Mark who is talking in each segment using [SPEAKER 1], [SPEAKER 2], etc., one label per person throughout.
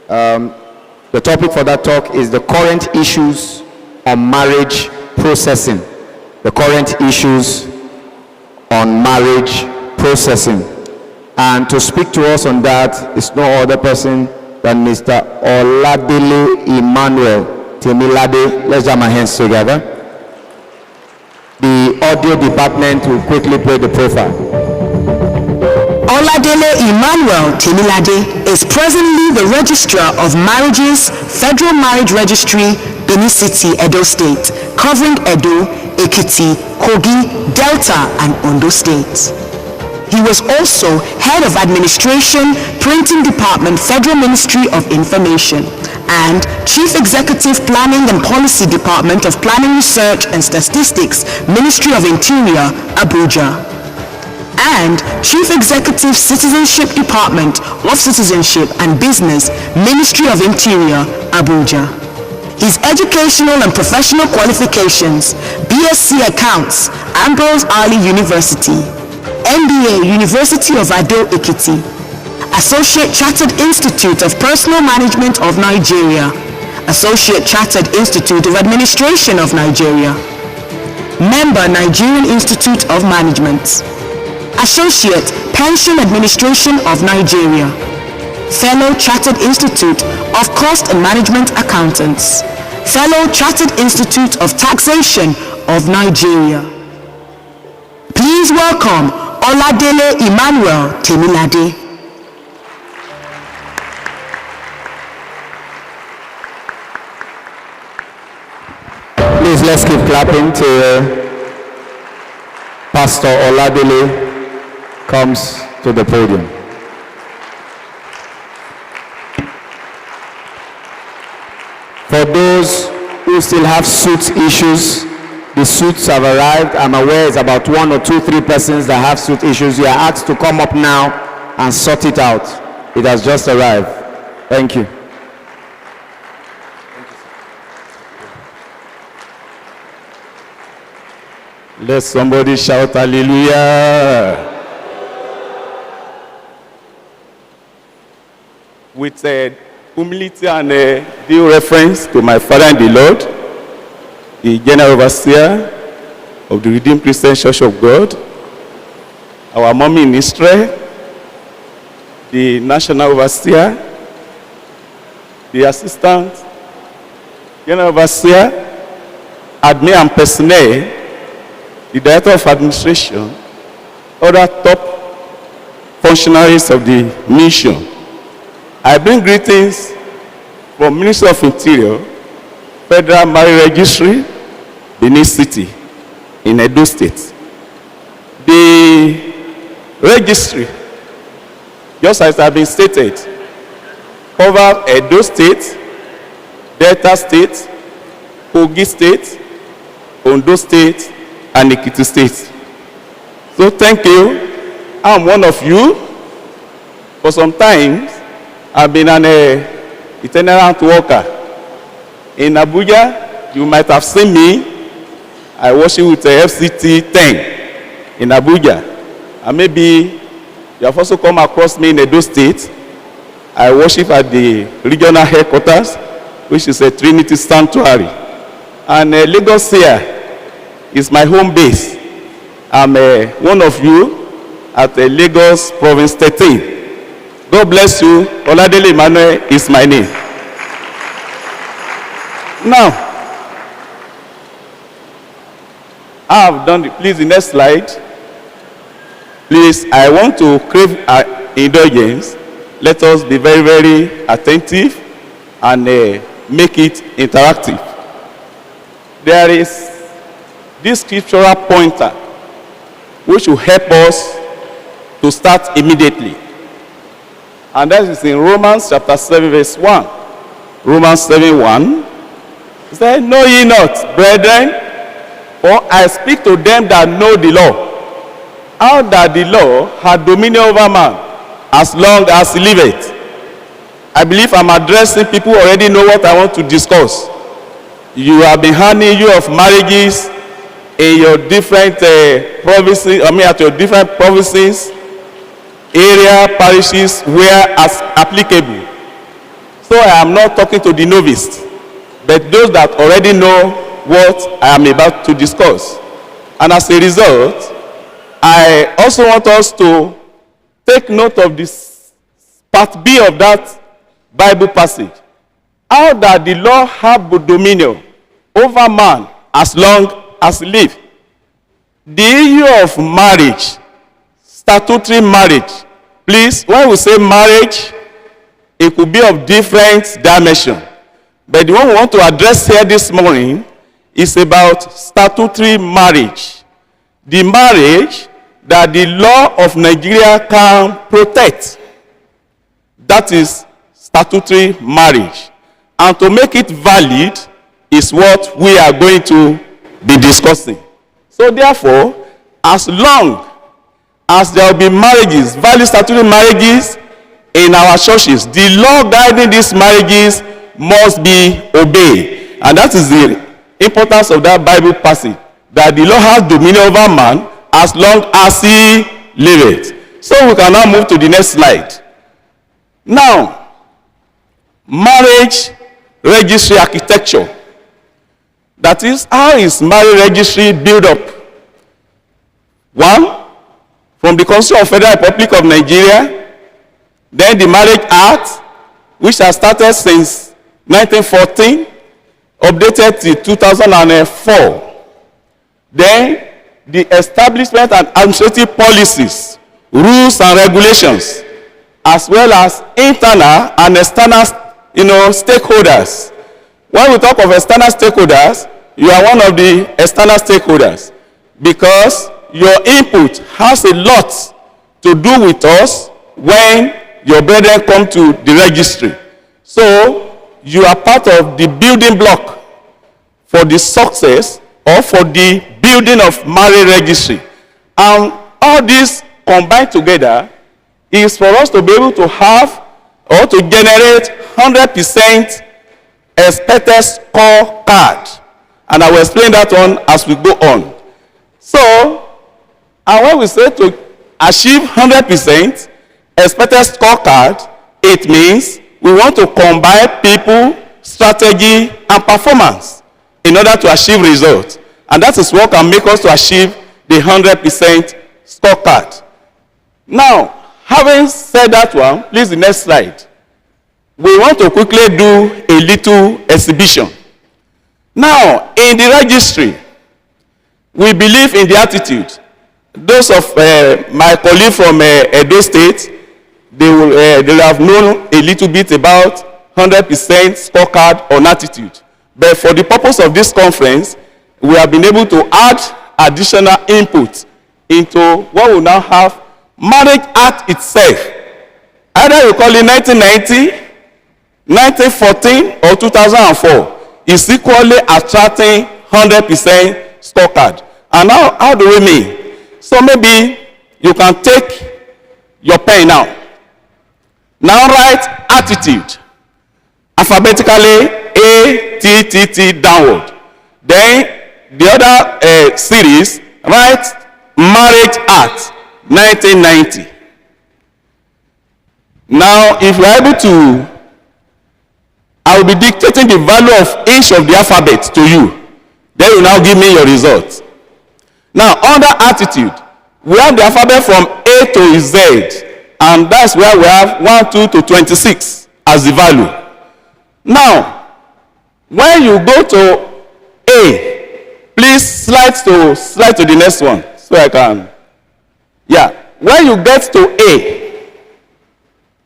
[SPEAKER 1] The topic for that talk is the current issues on marriage processing. The current issues on marriage processing. And to speak to us on that is no other person than Mr. Oladele Emmanuel Temilade. Let's jam our hands together. The audio department will quickly play the profile.
[SPEAKER 2] Oladele Emmanuel Temilade is presently the Registrar of Marriages, Federal Marriage Registry, Benin City, Edo State, covering Edo, Ekiti, Kogi, Delta, and Ondo States. He was also Head of Administration, Printing Department, Federal Ministry of Information, and Chief Executive Planning and Policy Department of Planning Research and Statistics, Ministry of Interior, Abuja, and Chief Executive Citizenship Department of Citizenship and Business, Ministry of Interior, Abuja. His educational and professional qualifications: BSc Accounts, Ambrose Ali University, MBA, University of Ado Ekiti, Associate Chartered Institute of Personal Management of Nigeria, Associate Chartered Institute of Administration of Nigeria, Member Nigerian Institute of Management, Associate Pension Administration of Nigeria, Fellow Chartered Institute of Cost and Management Accountants, Fellow Chartered Institute of Taxation of Nigeria. Please welcome Oladele Emmanuel Temilade.
[SPEAKER 1] Please, let's keep clapping till Pastor Oladele comes to the podium. For those who still have suit issues, the suits have arrived. I'm aware it's about 1 or 2, 3 persons that have suit issues. You are asked to come up now and sort it out. It has just arrived. Thank you. Let somebody shout hallelujah.
[SPEAKER 3] With humility and due reference to my Father in the Lord, the General Overseer of the Redeemed Christian Church of God, our mommy in Israel, the National Overseer, the Assistant General Overseer, admin and personnel, the Director of Administration, other top functionaries of the mission. I bring greetings from Ministry of Interior, Federal Marriage Registry, Benin City, in Edo State. The registry, just as has been stated, covers Edo State, Delta State, Kogi State, Ondo State, and Ekiti State. So thank you. I'm one of you. For some time, I've been an itinerant worker. In Abuja, you might have seen me. I worship with the FCT 10 in Abuja. And maybe you have also come across me in Edo State. I worship at the regional headquarters, which is a Trinity Sanctuary. And Lagos here is my home base. I'm one of you at Lagos Province 13. God bless you. Oladele Emmanuel is my name. Now, I have done it. Please, the next slide. Please, I want to crave indulgence. Let us be very, very attentive and make it interactive. There is this scriptural pointer which will help us to start immediately. And that is in Romans chapter 7, verse 1. Romans 7:1. It says, "Know ye not, brethren, for I speak to them that know the law, how that the law had dominion over man, as long as he liveth." I believe I'm addressing people who already know what I want to discuss. You have been handing you of marriages in your different provinces, at your different provinces, area, parishes, where as applicable. So I am not talking to the novice, but those that already know what I am about to discuss. And as a result, I also want us to take note of this part B of that Bible passage. How that the law have dominion over man as long as he lives. The issue of marriage, statutory marriage. Please, when we say marriage, it could be of different dimension. But the one we want to address here this morning is about statutory marriage. The marriage that the law of Nigeria can protect. That is statutory marriage. And to make it valid is what we are going to be discussing. So therefore, as long as there will be marriages, valid statutory marriages in our churches, the law guiding these marriages must be obeyed. And that is the importance of that Bible passage, that the law has dominion over man as long as he liveth. So we can now move to the next slide. Now, marriage registry architecture. That is, how is marriage registry built up? One, from the Constitution of Federal Republic of Nigeria, then the Marriage Act, which has started since 1914, updated till 2004. Then the establishment and administrative policies, rules and regulations, as well as internal and external stakeholders. When we talk of external stakeholders, you are one of the external stakeholders because your input has a lot to do with us when your brethren come to the registry. So you are part of the building block for the success or for the building of marriage registry. And all this combined together is for us to be able to have or to generate 100% expected score card. And I will explain that one as we go on. So, and when we say to achieve 100% expected score card, it means we want to combine people, strategy, and performance in order to achieve results. And that is what can make us to achieve the 100% score card. Now, having said that one, please the next slide. We want to quickly do a little exhibition. Now, in the registry, we believe in the attitude. Those of my colleague from Edo State, they will have known a little bit about 100% scorecard on attitude. But for the purpose of this conference, we have been able to add additional input into what we now have. Marriage Act itself, either you call it 1990, 1914, or 2004, is equally attracting 100% scorecard. And now, how do we mean? So maybe you can take your pen now. Now write attitude. Alphabetically, A, T, T, T, downward. Then the other series, write Marriage Act, 1990. Now, if you are able to, I will be dictating the value of each of the alphabet to you. Then you now give me your results. Now, under attitude, we have the alphabet from A to Z, and that's where we have 1, 2 to 26 as the value. Now, when you go to A, please slide to the next one so I can. Yeah, when you get to A,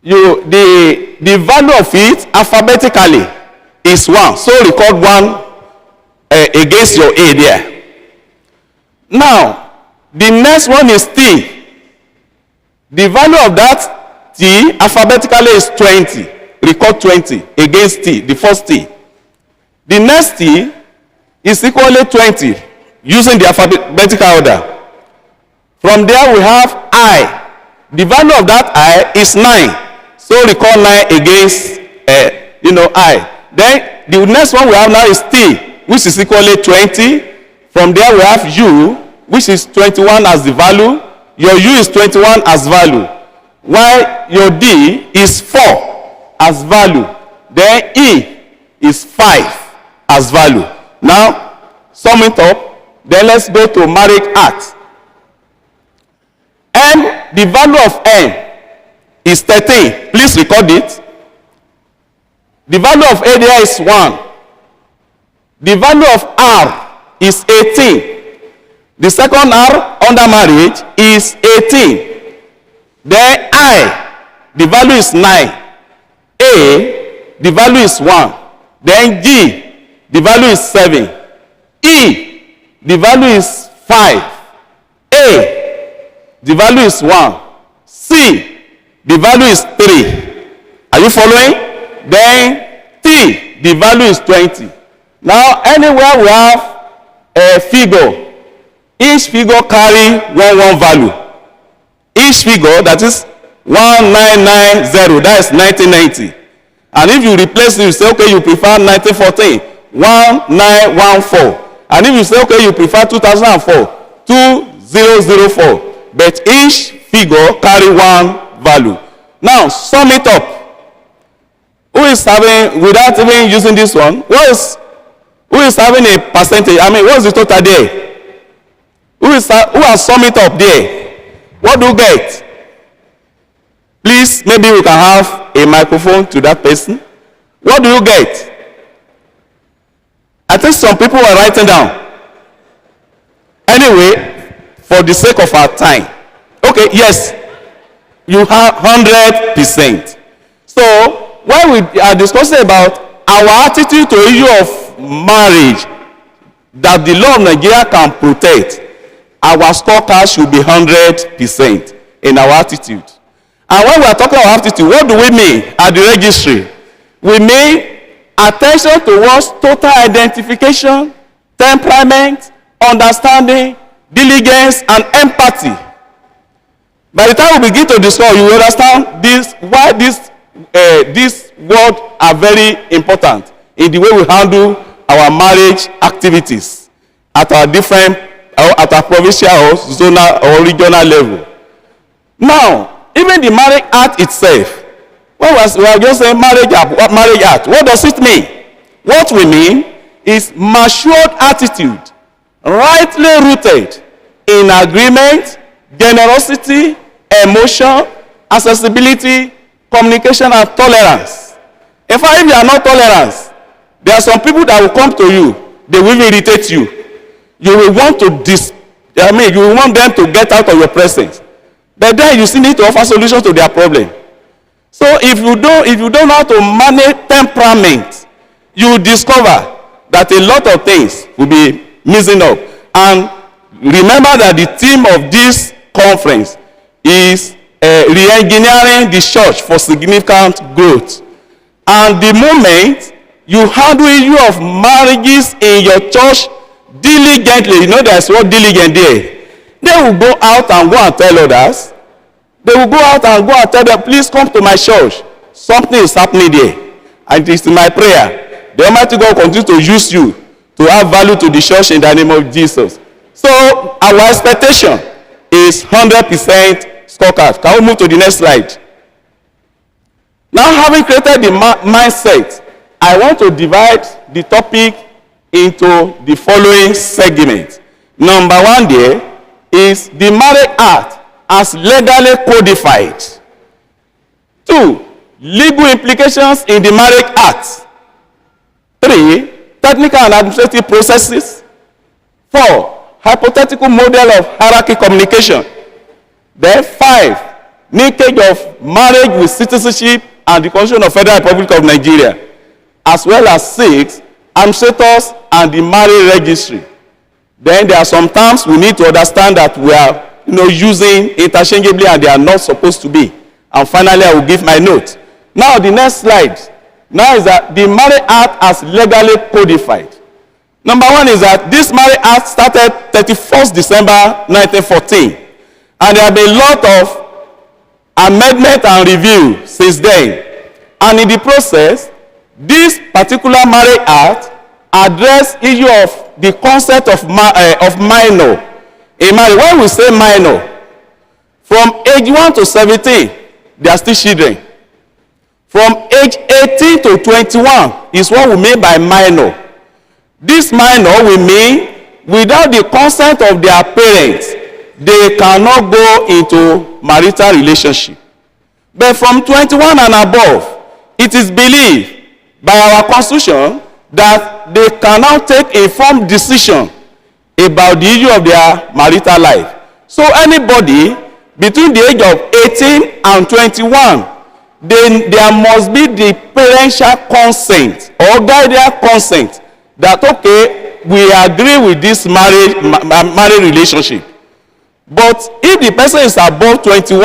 [SPEAKER 3] the value of it alphabetically is 1. So record 1 against your A there. Now, the next one is T. The value of that T alphabetically is 20. Record 20 against T, the first T. The next T is equally 20 using the alphabetical order. From there we have I. The value of that I is 9. So record 9 against I. Then the next one we have now is T, which is equally 20. From there we have U, which is 21 as the value. Your U is 21 as value. While your D is 4 as value. then E is 5 as value. Now, sum it up, then let's go to marriage act. M, the value of M is 13. Please record it. The value of A there is 1. The value of R is 18. The second R under marriage is 18. Then I, the value is 9. A, the value is 1. Then G, the value is 7. E, the value is 5. A, the value is 1. C, the value is 3. Are you following? Then T, the value is 20. Now, anywhere we have a figure, each figure carry one value. Each figure, that is 1990, that is 1990. And if you replace it, you say, okay, you prefer 1914, 1914. And if you say, okay, you prefer 2004, 2004. But each figure carry one value. Now, sum it up. Who is having, without even using this one, who is having a percentage? I mean, what's the total there? Who has sum it up there? What do you get? Please, maybe we can have a microphone to that person. What do you get? I think some people are writing down. Anyway, for the sake of our time. Okay, yes, you have 100%. So, when we are discussing about our attitude to the issue of marriage that the law of Nigeria can protect, our scorecard should be 100% in our attitude. And when we are talking about attitude, what do we mean at the registry? We mean attention towards total identification, temperament, understanding, diligence, and empathy. By the time we begin to discuss, you will understand this, why these words are very important in the way we handle our marriage activities at our different, at our provincial or zonal or regional level. Now, even the marriage act itself, we are just saying marriage act. What does it mean? What we mean is matured attitude, rightly rooted in agreement, generosity, emotion, accessibility, communication, and tolerance. In fact, if you are not tolerant, there are some people that will come to you, they will irritate you. You will want to you will want them to get out of your presence. But then you still need to offer solutions to their problem. So if you don't know how to manage temperament, you will discover that a lot of things will be missing up. And remember that the theme of this conference is re-engineering the church for significant growth. And the moment you handle the issue of marriages in your church diligently, you know there's what diligent there. They will go out and tell others. They will go out and tell them, please come to my church. Something is happening there. And it is my prayer. The Almighty God will continue to use you to add value to the church in the name of Jesus. So our expectation is 100% scorecard. Can we move to the next slide? Now, having created the mindset, I want to divide the topic into the following segments. Number one there is the Marriage Act as legally codified. 2, legal implications in the Marriage Act. 3, technical and administrative processes. 4, hypothetical model of hierarchy communication. Then 5, linkage of marriage with citizenship and the Constitution of Federal Republic of Nigeria, as well as 6, administrators and the marriage registry. Then there are some terms we need to understand that we are using interchangeably and they are not supposed to be. And finally, I will give my note. Now, the next slide. Now is that the Marriage Act as legally codified. Number one is that this Marriage Act started 31st December 1914. And there have been a lot of amendment and review since then. And in the process, this particular Marriage Act addressed issue of the concept of minor. In marriage, when we say minor, from age 1 to 17, they are still children. From age 18 to 21 is what we mean by minor. This minor we mean without the consent of their parents, they cannot go into marital relationship. But from 21 and above, it is believed by our constitution that they cannot take informed decision about the issue of their marital life. So anybody between the age of 18 and 21, then there must be the parental consent or guardian consent that, okay, we agree with this marriage relationship. But if the person is above 21,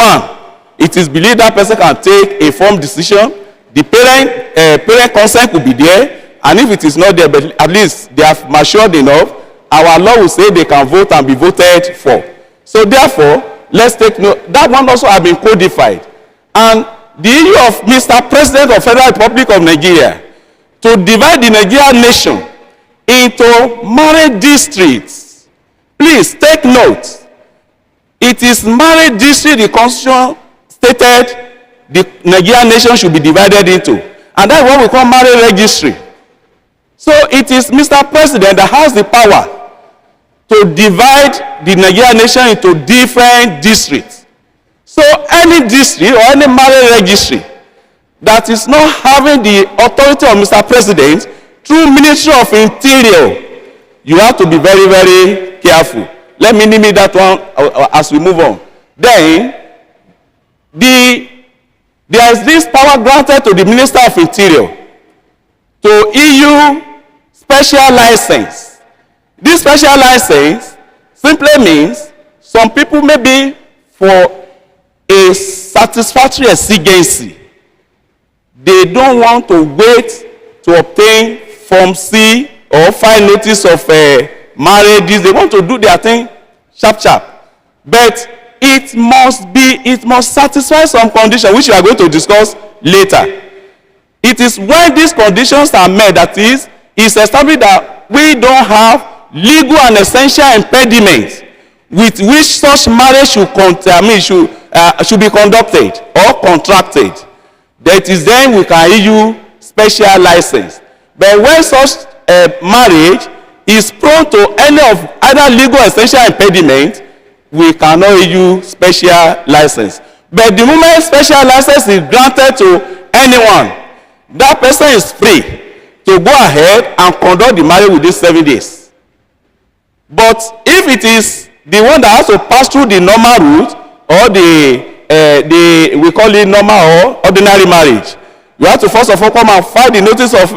[SPEAKER 3] it is believed that person can take a firm decision. The parent consent will be there, and if it is not there, but at least they have matured enough, our law will say they can vote and be voted for. So therefore, let's take note. That one also has been codified. And the issue of Mr. President of Federal Republic of Nigeria to divide the Nigerian nation into marriage districts. Please take note. It is marriage district the Constitution stated the Nigerian nation should be divided into. And that's what we call marriage registry. So it is Mr. President that has the power to divide the Nigerian nation into different districts. So any district or any marriage registry that is not having the authority of Mr. President through Ministry of Interior, you have to be very, very careful. Let me limit that one as we move on. Then, there is this power granted to the Minister of Interior to issue special license. This special license simply means some people may be for a satisfactory exigency. They don't want to wait to obtain Form C or file notice of marriages. They want to do their thing sharp. But it must satisfy some conditions which we are going to discuss later. It is when these conditions are met that is established that we don't have legal and essential impediments with which such marriage should be conducted or contracted. That is then we can issue special license. But when such marriage is prone to any of either legal or essential impediment, we cannot issue special license. But the moment special license is granted to anyone, that person is free to go ahead and conduct the marriage within 7 days. But if it is the one that has to pass through the normal route or we call it normal or ordinary marriage, you have to first of all come and file the notice of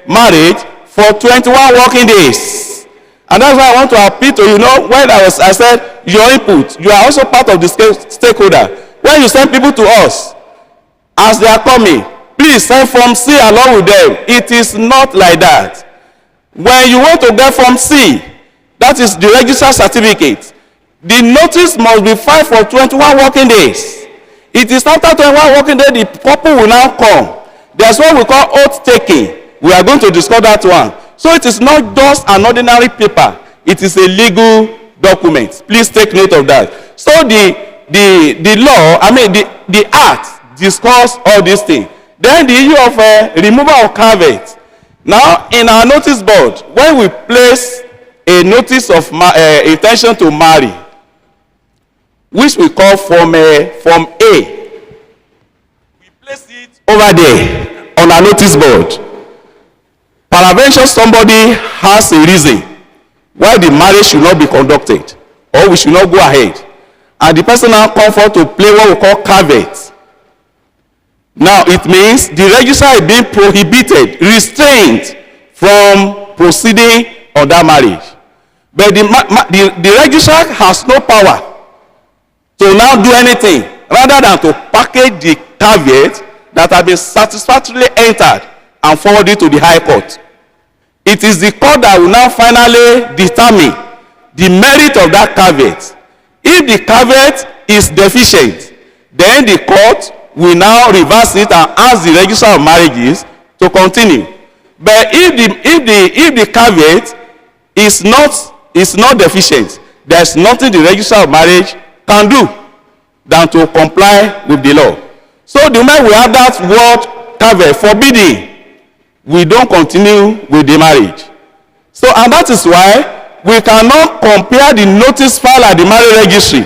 [SPEAKER 3] marriage for 21 working days. And that's why I want to appeal to you. When I said your input, you are also part of the stakeholder. When you send people to us, as they are coming, please send Form C along with them. It is not like that. When you want to get Form C, that is the register certificate, the notice must be filed for 21 working days. It is after 21 working days the couple will now come. There's what we call oath taking. We are going to discuss that one. So it is not just an ordinary paper. It is a legal document. Please take note of that. So the law, the act discuss all these things. Then the issue of removal of caveat. Now, in our notice board, when we place a notice of intention to marry, which we call Form A, we place it over there on our notice board. Peradventure somebody has a reason why the marriage should not be conducted or we should not go ahead, and the person now come forward to play what we call caveat. Now it means the registrar is being prohibited, restrained from proceeding on that marriage. But the registrar has no power to now do anything rather than to package the caveat that has been satisfactorily entered and forwarded to the High Court. It is the court that will now finally determine the merit of that caveat. If the caveat is deficient, then the court will now reverse it and ask the registrar of marriages to continue. But if the caveat is not deficient, there's nothing the registrar of marriage can do than to comply with the law. So the moment we have that word caveat forbidding, we don't continue with the marriage. So, and that is why we cannot compare the notice filed at the marriage registry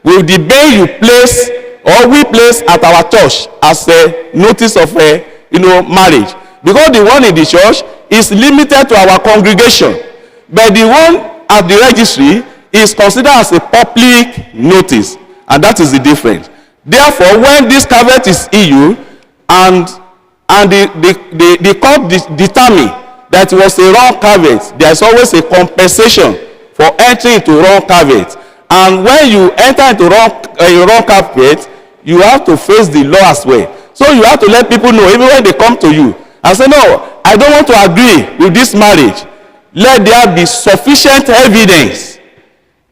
[SPEAKER 3] with the bail you place or we place at our church as a notice of marriage, because the one in the church is limited to our congregation, but the one at the registry is considered as a public notice, and that is the difference. Therefore, when this caveat is issued and the court determine that it was a wrong caveat, there is always a compensation for entering into wrong caveat. And when you enter into wrong caveat, you have to face the law as well. So you have to let people know, even when they come to you and say, no, I don't want to agree with this marriage. Let there be sufficient evidence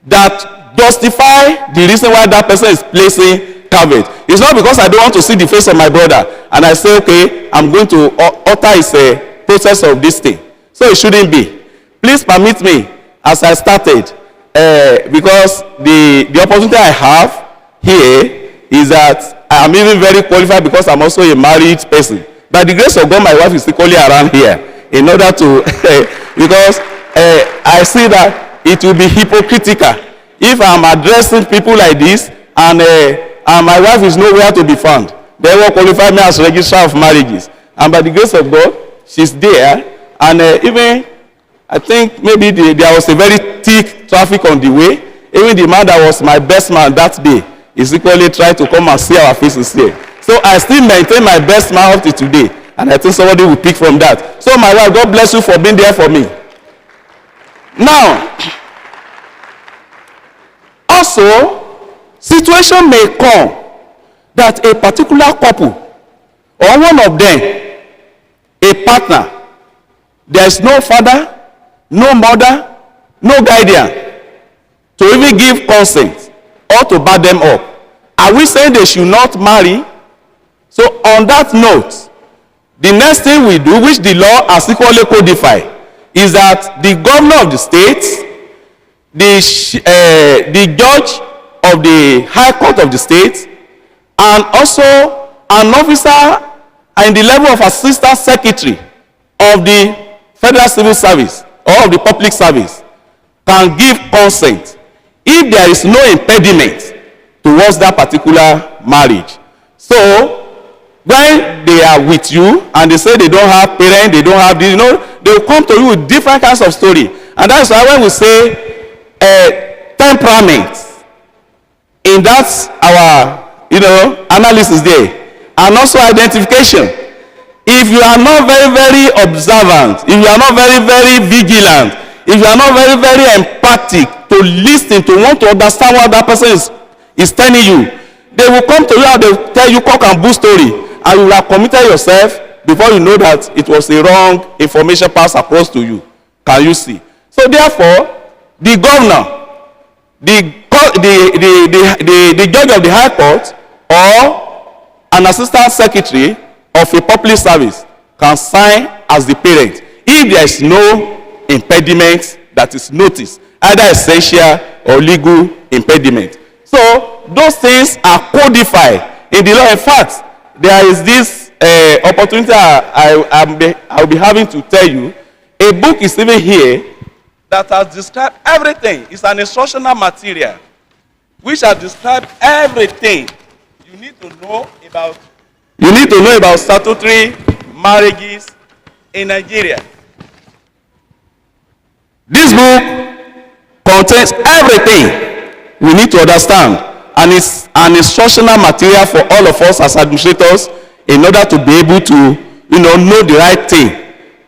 [SPEAKER 3] that justify the reason why that person is placing caveat. It's not because I don't want to see the face of my brother and I say, okay, I'm going to alter his process of this thing. So it shouldn't be. Please permit me, as I started, because the opportunity I have here is that I am even very qualified because I'm also a married person. By the grace of God, my wife is equally around here in order to, because I see that it will be hypocritical if I'm addressing people like this and my wife is nowhere to be found. They will qualify me as registrar of marriages. And by the grace of God, she's there. And even, I think maybe there was a very thick traffic on the way. Even the man that was my best man that day is equally trying to come and see our faces here. So I still maintain my best man up to today. And I think somebody will pick from that. So my wife, God bless you for being there for me. Now, also, situation may come that a particular couple or one of them, a partner, there is no father, no mother, no guardian to even give consent or to back them up. Are we saying they should not marry? So on that note, the next thing we do, which the law has equally codified, is that the governor of the state, the judge of the high court of the state, and also an officer in the level of assistant secretary of the federal civil service or of the public service can give consent if there is no impediment towards that particular marriage. So when they are with you and they say they don't have parents, they don't have this, they will come to you with different kinds of story. And that's why when we say temperament, in that our analysis there, and also identification. If you are not very, very observant, if you are not very, very vigilant, if you are not very, very empathic to listen, to want to understand what that person is telling you, they will come to you and they will tell you cock and bull story, and you will have committed yourself before you know that it was a wrong information passed across to you. Can you see? So therefore, the governor, the judge of the high court, or an assistant secretary of a public service can sign as the parent if there is no impediment that is noticed, either essential or legal impediment. So those things are codified in the law. In fact, there is this opportunity I'll be having to tell you. A book is even here that has described everything. It's an instructional material which has described everything you need to know about. You need to know about statutory marriages in Nigeria. This book contains everything we need to understand, and it's an instructional material for all of us as administrators in order to be able to know the right thing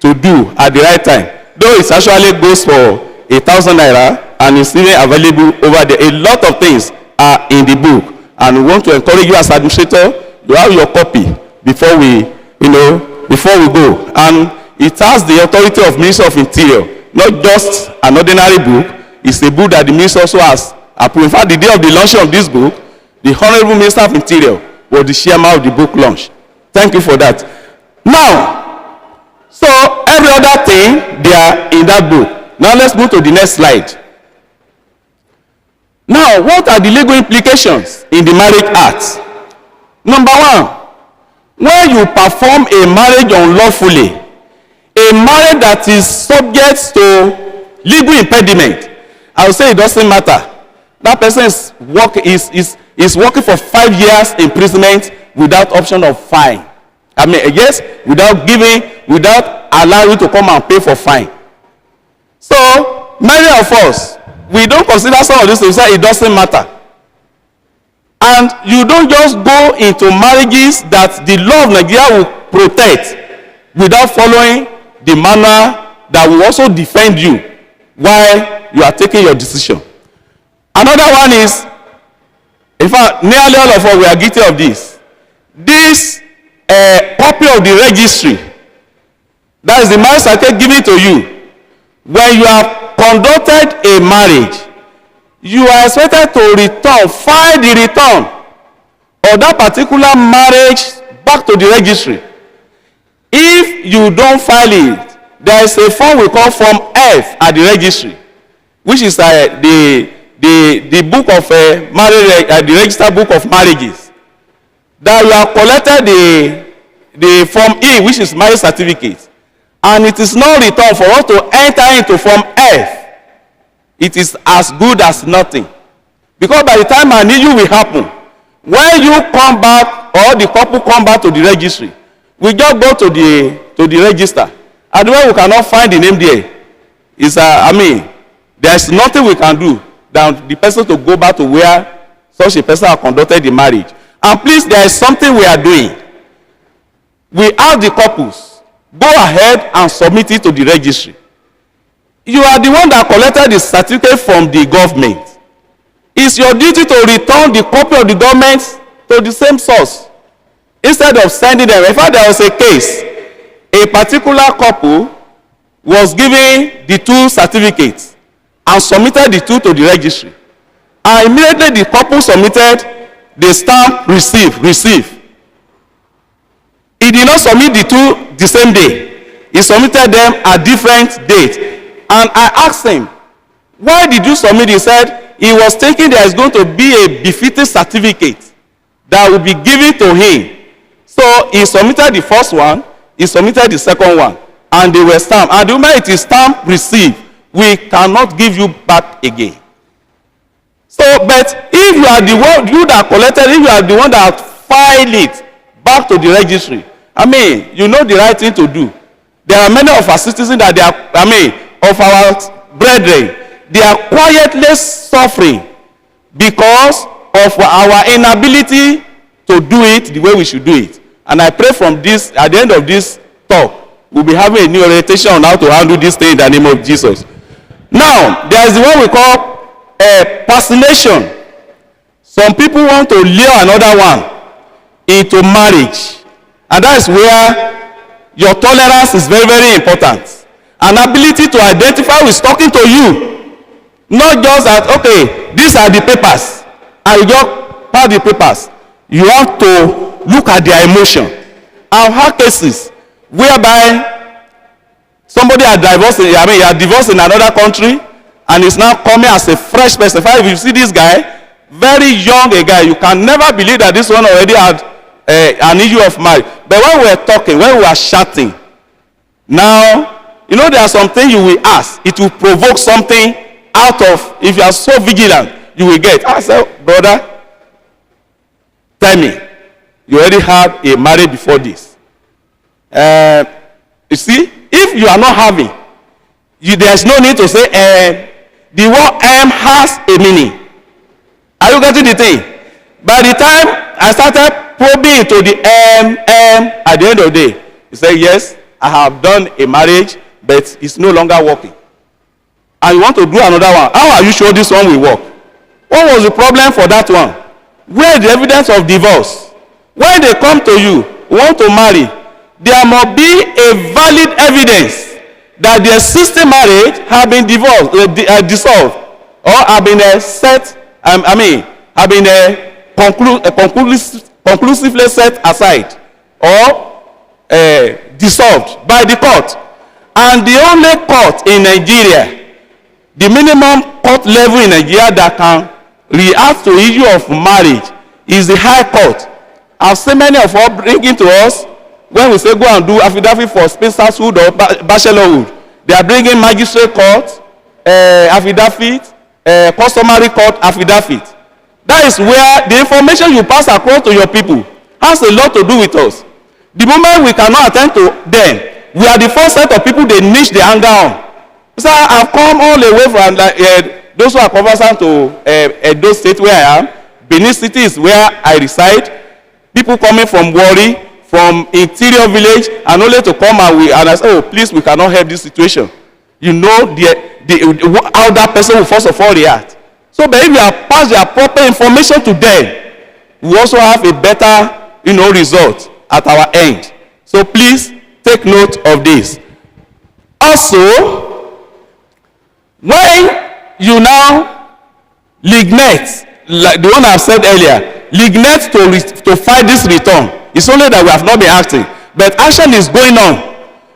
[SPEAKER 3] to do at the right time. Though it actually goes for 1,000 naira and it's even available over there. A lot of things are in the book, and we want to encourage you as administrator to have your copy before we go. And it has the authority of Minister of Interior, not just an ordinary book. It's a book that the minister also has approved. In fact, the day of the launch of this book, the Honorable Minister of Interior was the chairman of the book launch. Thank you for that. Now, so every other thing they are in that book. Now let's move to the next slide. Now, what are the legal implications in the Marriage Act? Number one, when you perform a marriage unlawfully, a marriage that is subject to legal impediment, I will say it doesn't matter. That person is working for 5 years imprisonment without option of fine. I mean, yes, without allowing you to come and pay for fine. So many of us, we don't consider some of this to say it doesn't matter. And you don't just go into marriages that the law of Nigeria will protect without following the manner that will also defend you while you are taking your decision. Another one is, in fact, nearly all of us, we are guilty of this. This copy of the registry, that is the marriage certificate given to you. When you have conducted a marriage, you are expected to file the return of that particular marriage back to the registry. If you don't file it, there is a form we call Form F at the registry, which is the book of marriage, the registered book of marriages. That you have collected the Form E, which is marriage certificate, and it is not returned for us to enter into Form F. It is as good as nothing, because by the time an issue will happen, when you come back or the couple come back to the registry, we just go to the register, and when we cannot find the name there, there's nothing we can do than the person to go back to where such a person has conducted the marriage. And please, there is something we are doing. We ask the couples, go ahead and submit it to the registry. You are the one that collected the certificate from the government. It's your duty to return the copy of the government to the same source instead of sending them. In fact, there was a case. A particular couple was given the 2 certificates and submitted the 2 to the registry. And immediately the couple submitted the stamp receive. He did not submit the 2 the same day. He submitted them at different dates. And I asked him, why did you submit? He said he was thinking there is going to be a befitting certificate that will be given to him. So he submitted the first one, he submitted the second one, and they were stamped. And the moment it is stamped received, we cannot give you back again. So, but if you are the one, you that collected, if you are the one that filed it back to the registry, you know the right thing to do. There are many of our citizens that of our brethren, they are quietly suffering because of our inability to do it the way we should do it. And I pray from this, at the end of this talk, we'll be having a new orientation on how to handle this thing in the name of Jesus. Now, there is the one we call personation. Some people want to lure another one into marriage. And that is where your tolerance is very, very important. An ability to identify who is talking to you. Not just that, okay, these are the papers, and you just pass the papers. You have to look at their emotion. I've had cases whereby somebody had divorced, divorced in another country, and is now coming as a fresh person. If you see this guy, very young a guy, you can never believe that this one already had an issue of marriage. But when we were talking, when we were chatting, now, there are some things you will ask. It will provoke something out of, if you are so vigilant, you will get. I said, brother, tell me, you already had a marriage before this. You see, if you are not having, there's no need to say, the word has a meaning. Are you getting the thing? By the time I started probing into the at the end of the day, he said, yes, I have done a marriage, but it's no longer working. And you want to do another one. How are you sure this one will work? What was the problem for that one? Where is the evidence of divorce? When they come to you, want to marry, there must be a valid evidence that the existing marriage have been dissolved, or have been conclusively set aside, or dissolved by the court. And the only court in Nigeria, the minimum court level in Nigeria that can react to issue of marriage is the High Court. I've seen many of us bringing to us when we say go and do affidavit for spinsterhood or bachelorhood. They are bringing magistrate court affidavit, customary court affidavit. That is where the information you pass across to your people has a lot to do with us. The moment we cannot attend to them, we are the first set of people they niche the anger on. So I've come all the way from those who are conversant to Edo State where I am. Benin City is where I reside. People coming from Wari, from interior village, and only to come and I say, oh, please, we cannot help this situation. You know how that person will first of all react. So, but if you have passed their proper information to them, we also have a better, result at our end. So please take note of this. Also, when you now lignite, like the one I said earlier, lignite to fight this return, it's only that we have not been acting, but action is going on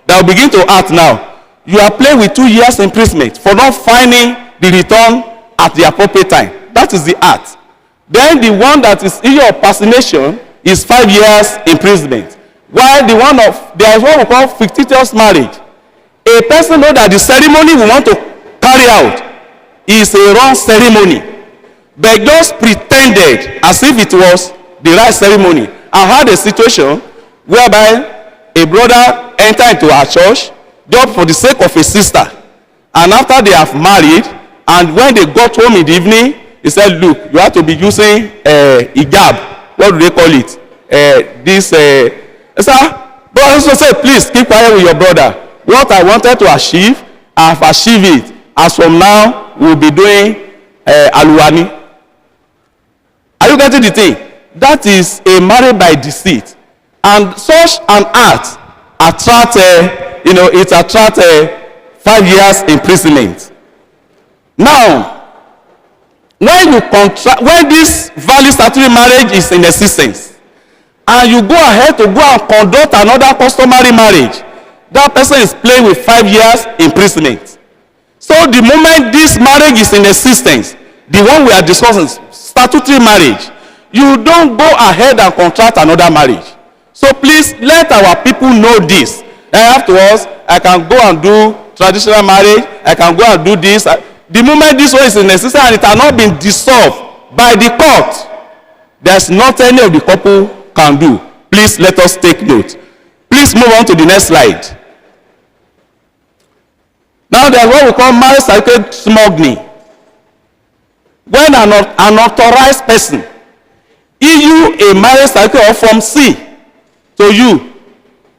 [SPEAKER 3] that will begin to act now. You are playing with 2 years imprisonment for not finding the return at the appropriate time. That is the act. Then the one that is issue of personation is 5 years imprisonment. While there is what we call fictitious marriage. A person knows that the ceremony we want to carry out is a wrong ceremony, but just pretended as if it was the right ceremony. I had a situation whereby a brother entered into our church just for the sake of a sister, and after they have married, and when they got home in the evening, he said, look, you have to be using hijab. What do they call it? Sir, but also said, please keep quiet with your brother. What I wanted to achieve, I have achieved it. As from now, we'll be doing aluwani. Are you getting the thing? That is a marriage by deceit, and such an act attract, it attracts 5 years imprisonment. Now, when this valid statutory marriage is in existence, and you go ahead to go and conduct another customary marriage, that person is playing with 5 years imprisonment. So the moment this marriage is in existence, the one we are discussing, statutory marriage, you don't go ahead and contract another marriage. So please let our people know this. And afterwards, I can go and do traditional marriage, I can go and do this. The moment this one is in existence and it has not been dissolved by the court, there's not any of the couple can do. Please let us take note. Please move on to the next slide. Now there's what we call marriage certificate smuggling. When an unauthorized person issue a marriage certificate from C to you,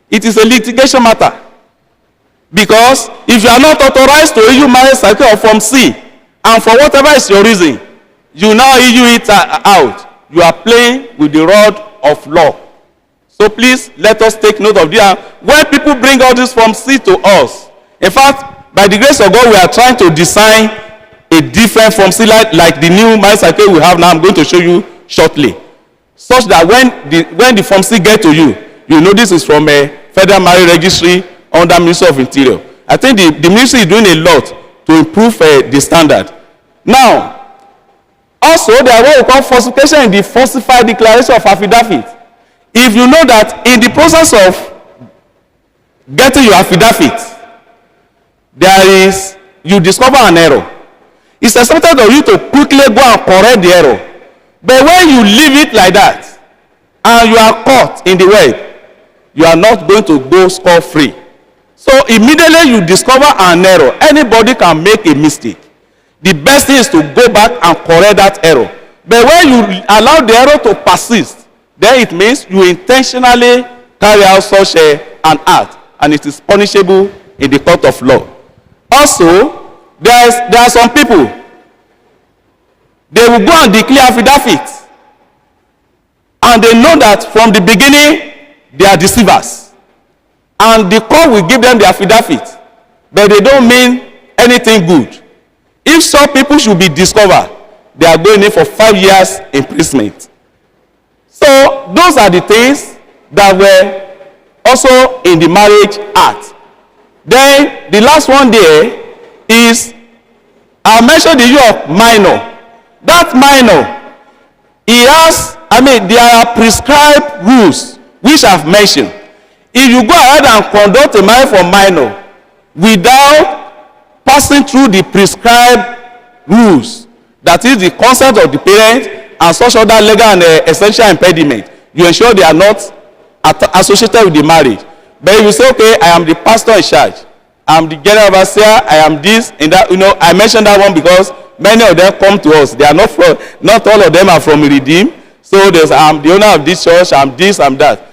[SPEAKER 3] it is a litigation matter. Because if you are not authorized to issue marriage certificate from C, and for whatever is your reason, you now issue it out, you are playing with the rod of law. So please let us take note of this. When people bring all this from C to us, in fact, by the grace of God, we are trying to design a different from C, like the new marriage certificate we have now. I'm going to show you shortly, such that when the form C get to you, you know this is from a federal marriage registry under Ministry of Interior. I think the ministry is doing a lot to improve the standard. Now, also there are what we call falsification in the falsified declaration of affidavit. If you know that in the process of getting your affidavit, you discover an error. It's expected of you to quickly go and correct the error. But when you leave it like that, and you are caught in the web, you are not going to go score-free. So immediately you discover an error, anybody can make a mistake. The best thing is to go back and correct that error. But when you allow the error to persist, then it means you intentionally carry out such an act, and it is punishable in the court of law. Also, there are some people, they will go and declare affidavits, and they know that from the beginning they are deceivers, and the court will give them the affidavit, but they don't mean anything good. If some people should be discovered, they are going in for 5 years imprisonment. So those are the things that were also in the Marriage Act. Then the last one there is, I mentioned the issue of minor. That minor, he has I mean, there are prescribed rules which I've mentioned. If you go ahead and conduct a marriage for minor without passing through the prescribed rules, that is the consent of the parents and such other legal and essential impediment, you ensure they are not associated with the marriage. But if you say, okay, I am the pastor in charge, I am the general overseer, I am this and that, I mentioned that one because many of them come to us. They are not all of them are from Redeem. So I'm the owner of this church, I'm this, I'm that.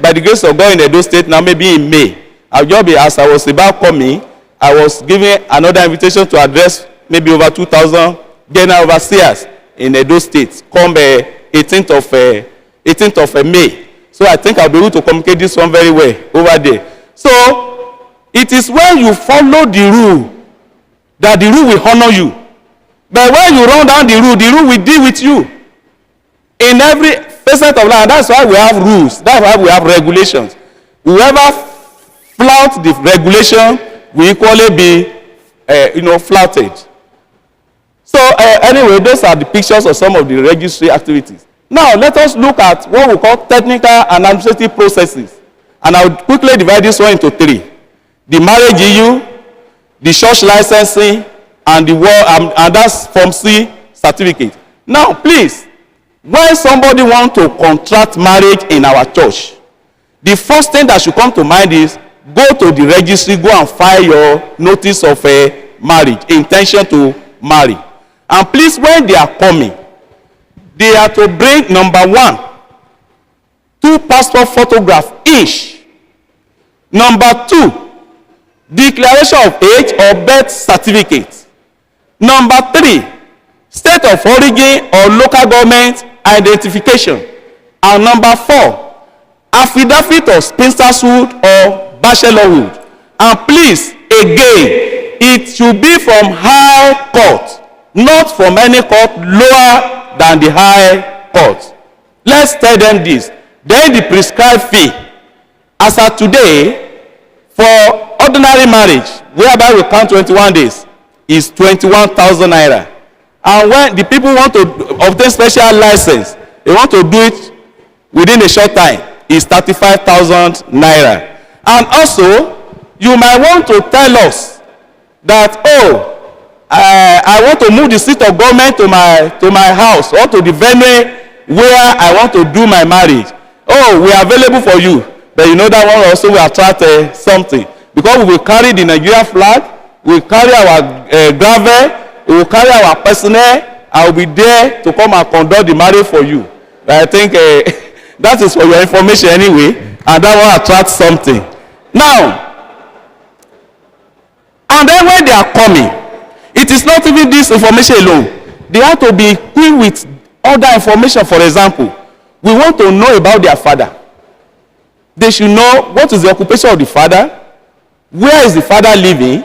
[SPEAKER 3] By the grace of God in Edo State, now maybe in May, I'll just be, as I was about coming, I was given another invitation to address maybe over 2,000 general overseers in Edo State, come 18th of May. So I think I'll be able to communicate this one very well over there. So it is when you follow the rule that the rule will honor you. But when you run down the rule will deal with you. In every facet of life, that's why we have rules. That's why we have regulations. Whoever flouts the regulation will equally be, flouted. So anyway, those are the pictures of some of the registry activities. Now let us look at what we call technical and administrative processes. And I will quickly divide this one into three: the marriage EU, the church licensing, and and that's Form C certificate. Now, please, when somebody wants to contract marriage in our church, the first thing that should come to mind is go to the registry, go and file your notice of marriage, intention to marry. And please, when they are coming, they are to bring, number 1, 2 passport photographs each. Number 2, declaration of age or birth certificate. Number 3, state of origin or local government identification. And number 4, affidavit of spinsterhood or bachelorhood. And please, again, it should be from high court, not from any court lower than the high court. Let's tell them this. Then the prescribed fee, as of today, for ordinary marriage, whereby we count 21 days, is 21,000 naira. And when the people want to obtain special license, they want to do it within a short time, is 35,000 naira. And also, you might want to tell us that, I want to move the seat of government to my house or to the venue where I want to do my marriage. We are available for you. But that one also will attract something. Because we will carry the Nigerian flag, we will carry our gravel, we will carry our personnel. I will be there to come and conduct the marriage for you. But I think that is for your information anyway. And that will attract something. Now, and then when they are coming, it is not even this information alone. They have to be equipped with other information. For example, we want to know about their father. They should know what is the occupation of the father, where is the father living,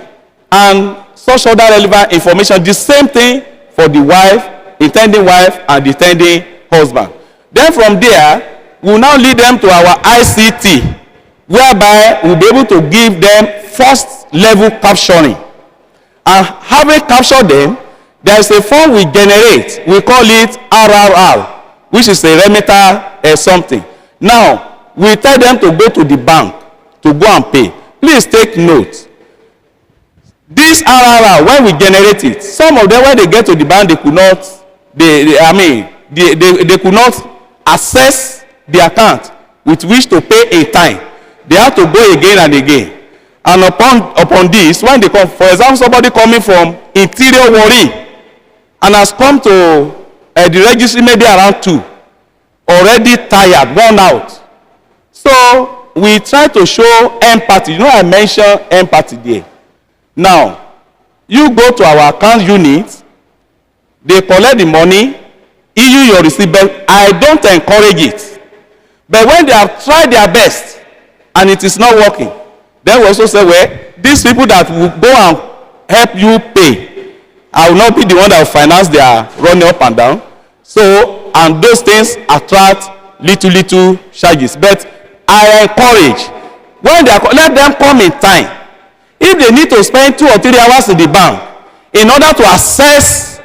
[SPEAKER 3] and such other relevant information. The same thing for the wife, intending wife, and the intending husband. Then from there, we will now lead them to our ICT, whereby we will be able to give them first level capturing. And having captured them, there is a form we generate. We call it RRR, which is a remitter something. Now, we tell them to go to the bank to go and pay. Please take note. This RRR, when we generate it, some of them, when they get to the bank, they could not, they could not access the account with which to pay in time. They have to go again and again. And upon this, when they come, for example, somebody coming from interior Warri and has come to the registry maybe around 2, already tired, worn out. So we try to show empathy. I mentioned empathy there. Now, you go to our account unit, they collect the money, issue your receipt, but I don't encourage it. But when they have tried their best and it is not working, then we also say, well, these people that will go and help you pay, I will not be the one that will finance their running up and down. So, and those things attract little charges. But I encourage, when they are, let them come in time. If they need to spend 2 or 3 hours in the bank in order to access,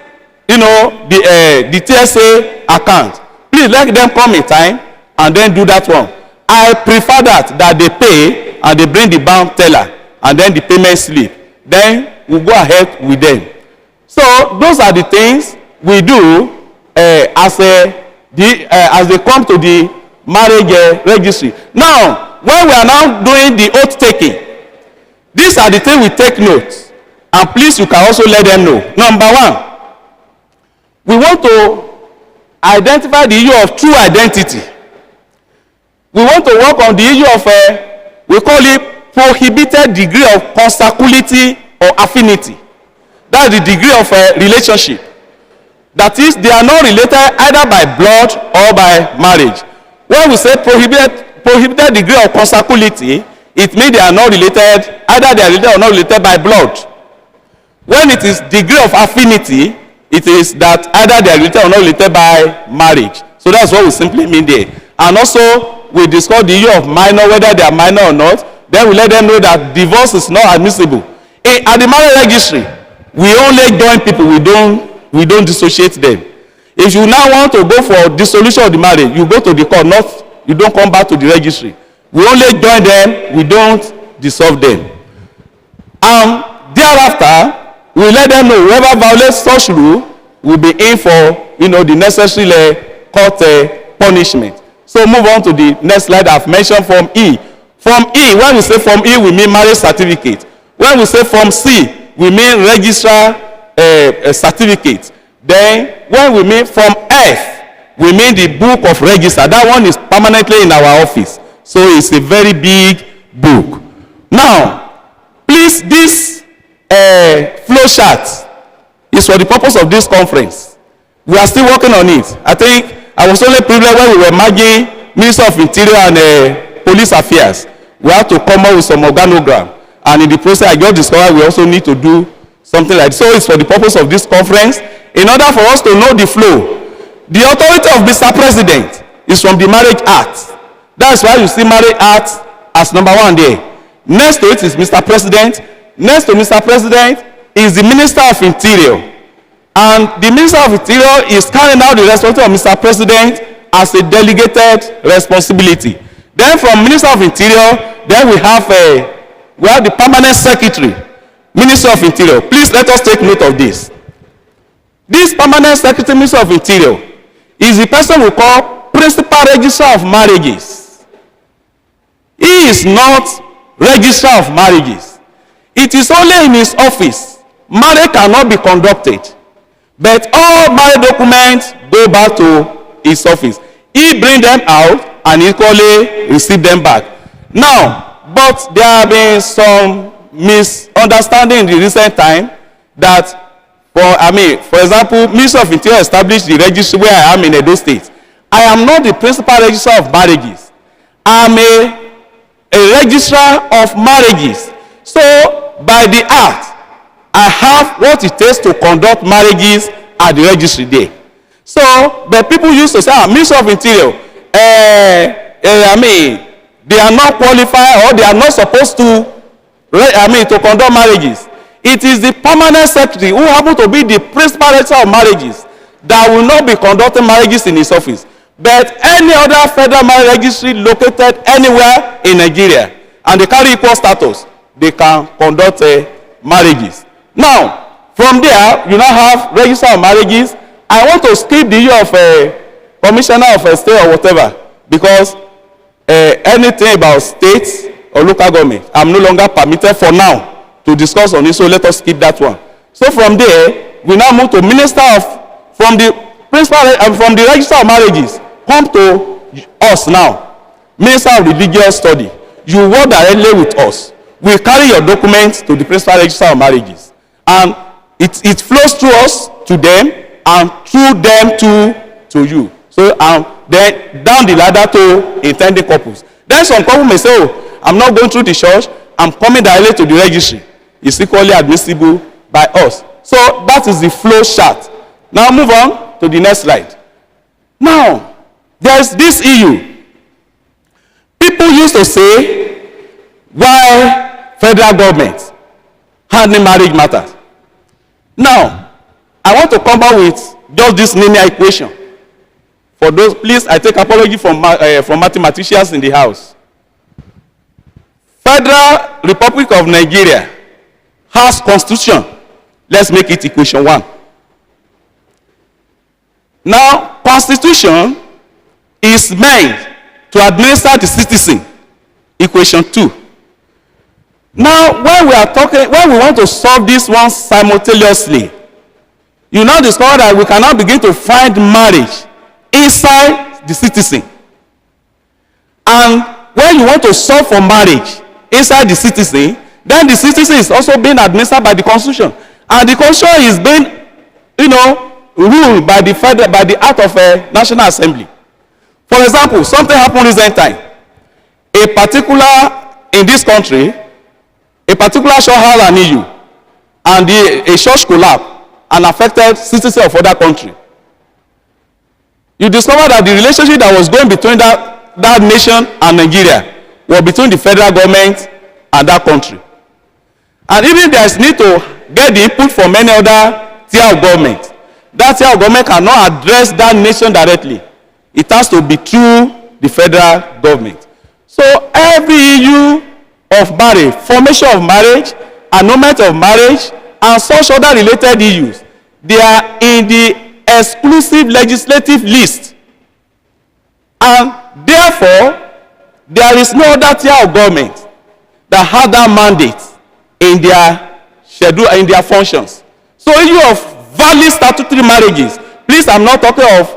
[SPEAKER 3] the TSA account, Please let them come in time and then do that one. I prefer that they pay and they bring the bank teller and then the payment slip. Then we go ahead with them. So those are the things we do as they come to the marriage registry. Now, when we are now doing the oath taking, these are the things we take note. And please, you can also let them know. Number one, we want to identify the issue of true identity. We want to work on the issue of, we call it prohibited degree of consanguinity or affinity. That's the degree of relationship. That is, they are not related either by blood or by marriage. When we say prohibited degree of consanguinity, it means they are not related, either they are related or not related by blood. When it is degree of affinity, it is that either they are related or not related by marriage. So that's what we simply mean there. And also, we discuss the issue of minor, whether they are minor or not. Then we let them know that divorce is not admissible. At the marriage registry, we only join people, we don't dissociate them. If you now want to go for dissolution of the marriage, you go to the court, you don't come back to the registry. We only join them, we don't dissolve them. Thereafter, we let them know whoever violates such rule will be in for the necessary court punishment. So move on to the next slide. I've mentioned Form E. Form E, when we say Form E, we mean marriage certificate. When we say Form C, we mean registrar certificate. Then when we mean Form F, we mean the book of register. That one is permanently in our office. So it's a very big book. Now, please, this flow chart is for the purpose of this conference. We are still working on it. I think I was only privileged when we were merging Minister of Interior and Police Affairs. We had to come up with some organogram. And in the process, I just discovered we also need to do something like this. So it's for the purpose of this conference. In order for us to know the flow, the authority of Mr. President is from the Marriage Act. That's why you see Marriage Act as number one there. Next to it is Mr. President. Next to Mr. President is the Minister of Interior. And the Minister of Interior is carrying out the responsibility of Mr. President as a delegated responsibility. Then from Minister of Interior, then we have the Permanent Secretary, Minister of Interior. Please let us take note of this. This Permanent Secretary, Minister of Interior, is the person we call Principal Registrar of Marriages. He is not Registrar of Marriages. It is only in his office marriage cannot be conducted. But all marriage documents go back to his office. He bring them out and equally receive them back. Now, but there have been some misunderstanding in the recent time that, for example, Minister of Interior established the registry where I am in Edo State. I am not the principal registrar of marriages. I am a registrar of marriages. So, by the act, I have what it takes to conduct marriages at the registry there. So, but people used to say, Minister of Interior, they are not qualified or they are not supposed to, to conduct marriages. It is the Permanent Secretary who happens to be the principal registrar of marriages that will not be conducting marriages in his office. But any other federal marriage registry located anywhere in Nigeria and they carry equal status, they can conduct marriages. Now, from there, you now have registrar of marriages. I want to skip the issue of commissioner of a state or whatever, because anything about states or local government, I'm no longer permitted for now to discuss on it, so let us skip that one. So from there, we now move to from the Register of Marriages, come to us now, Minister of Religious Study. You work directly with us. We carry your documents to the Principal Register of Marriages. And it flows through us to them and through them to you. So then down the ladder to intending couples. Then some couple may say, oh, I'm not going through the church, I'm coming directly to the registry. It's equally admissible by us. So that is the flow chart. Now move on to the next slide. Now, there's this issue. People used to say, why federal government handling marriage matters? Now, I want to come up with just this linear equation. For those, please, I take apology from mathematicians in the house. Federal Republic of Nigeria has constitution. Let's make it equation 1. Now, constitution is meant to administer the citizen. Equation 2. Now, when we want to solve this one simultaneously, you now discover that we cannot begin to find marriage inside the citizen. And when you want to solve for marriage inside the citizen, then the citizen is also being administered by the constitution. And the constitution is being, ruled by the act of a National Assembly. For example, something happened recent time. In this country, a particular church had an issue, and a church collapsed and affected citizens of other country. You discover that the relationship that was going between that nation and Nigeria was between the federal government and that country. And even there is need to get the input from any other tier of government. That tier of government cannot address that nation directly. It has to be through the federal government. So every issue of marriage, formation of marriage, annulment of marriage, and such other related issues, they are in the exclusive legislative list. And therefore, there is no other tier of government that has that mandate in their schedule, in their functions. So issue of valid statutory marriages, please, I'm not talking of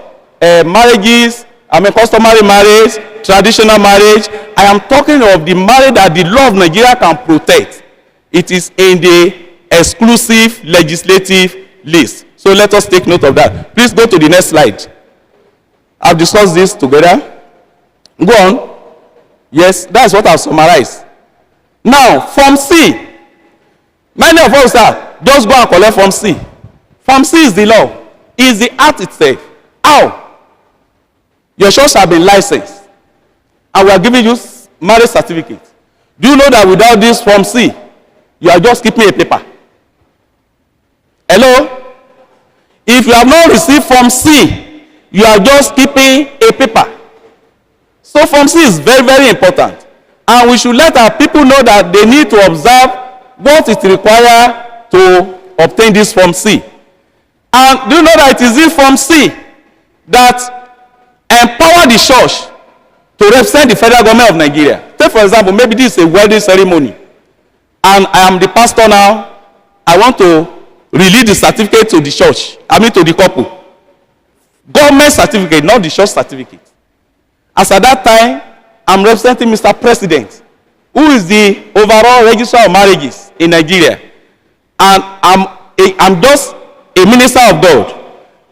[SPEAKER 3] marriages, customary marriage, traditional marriage. I am talking of the marriage that the law of Nigeria can protect. It is in the exclusive legislative list. So let us take note of that. Please go to the next slide. I've discussed this together. Go on. Yes, that's what I've summarized. Now, Form C. Many of us just go and collect Form C. Form C is the law. Is the act itself. How? Your church have been licensed, and we are giving you marriage certificate. Do you know that without this Form C, you are just keeping a paper? Hello? If you have not received Form C, you are just keeping a paper. So Form C is very, very important. And we should let our people know that they need to observe what is required to obtain this Form C. And do you know that it is this Form C that empower the church to represent the federal government of Nigeria? Take for example, maybe this is a wedding ceremony, and I am the pastor now. I want to release the certificate to the church, to the couple. Government certificate, not the church certificate. As at that time, I'm representing Mr. President, who is the overall registrar of marriages in Nigeria. And I'm just a minister of God.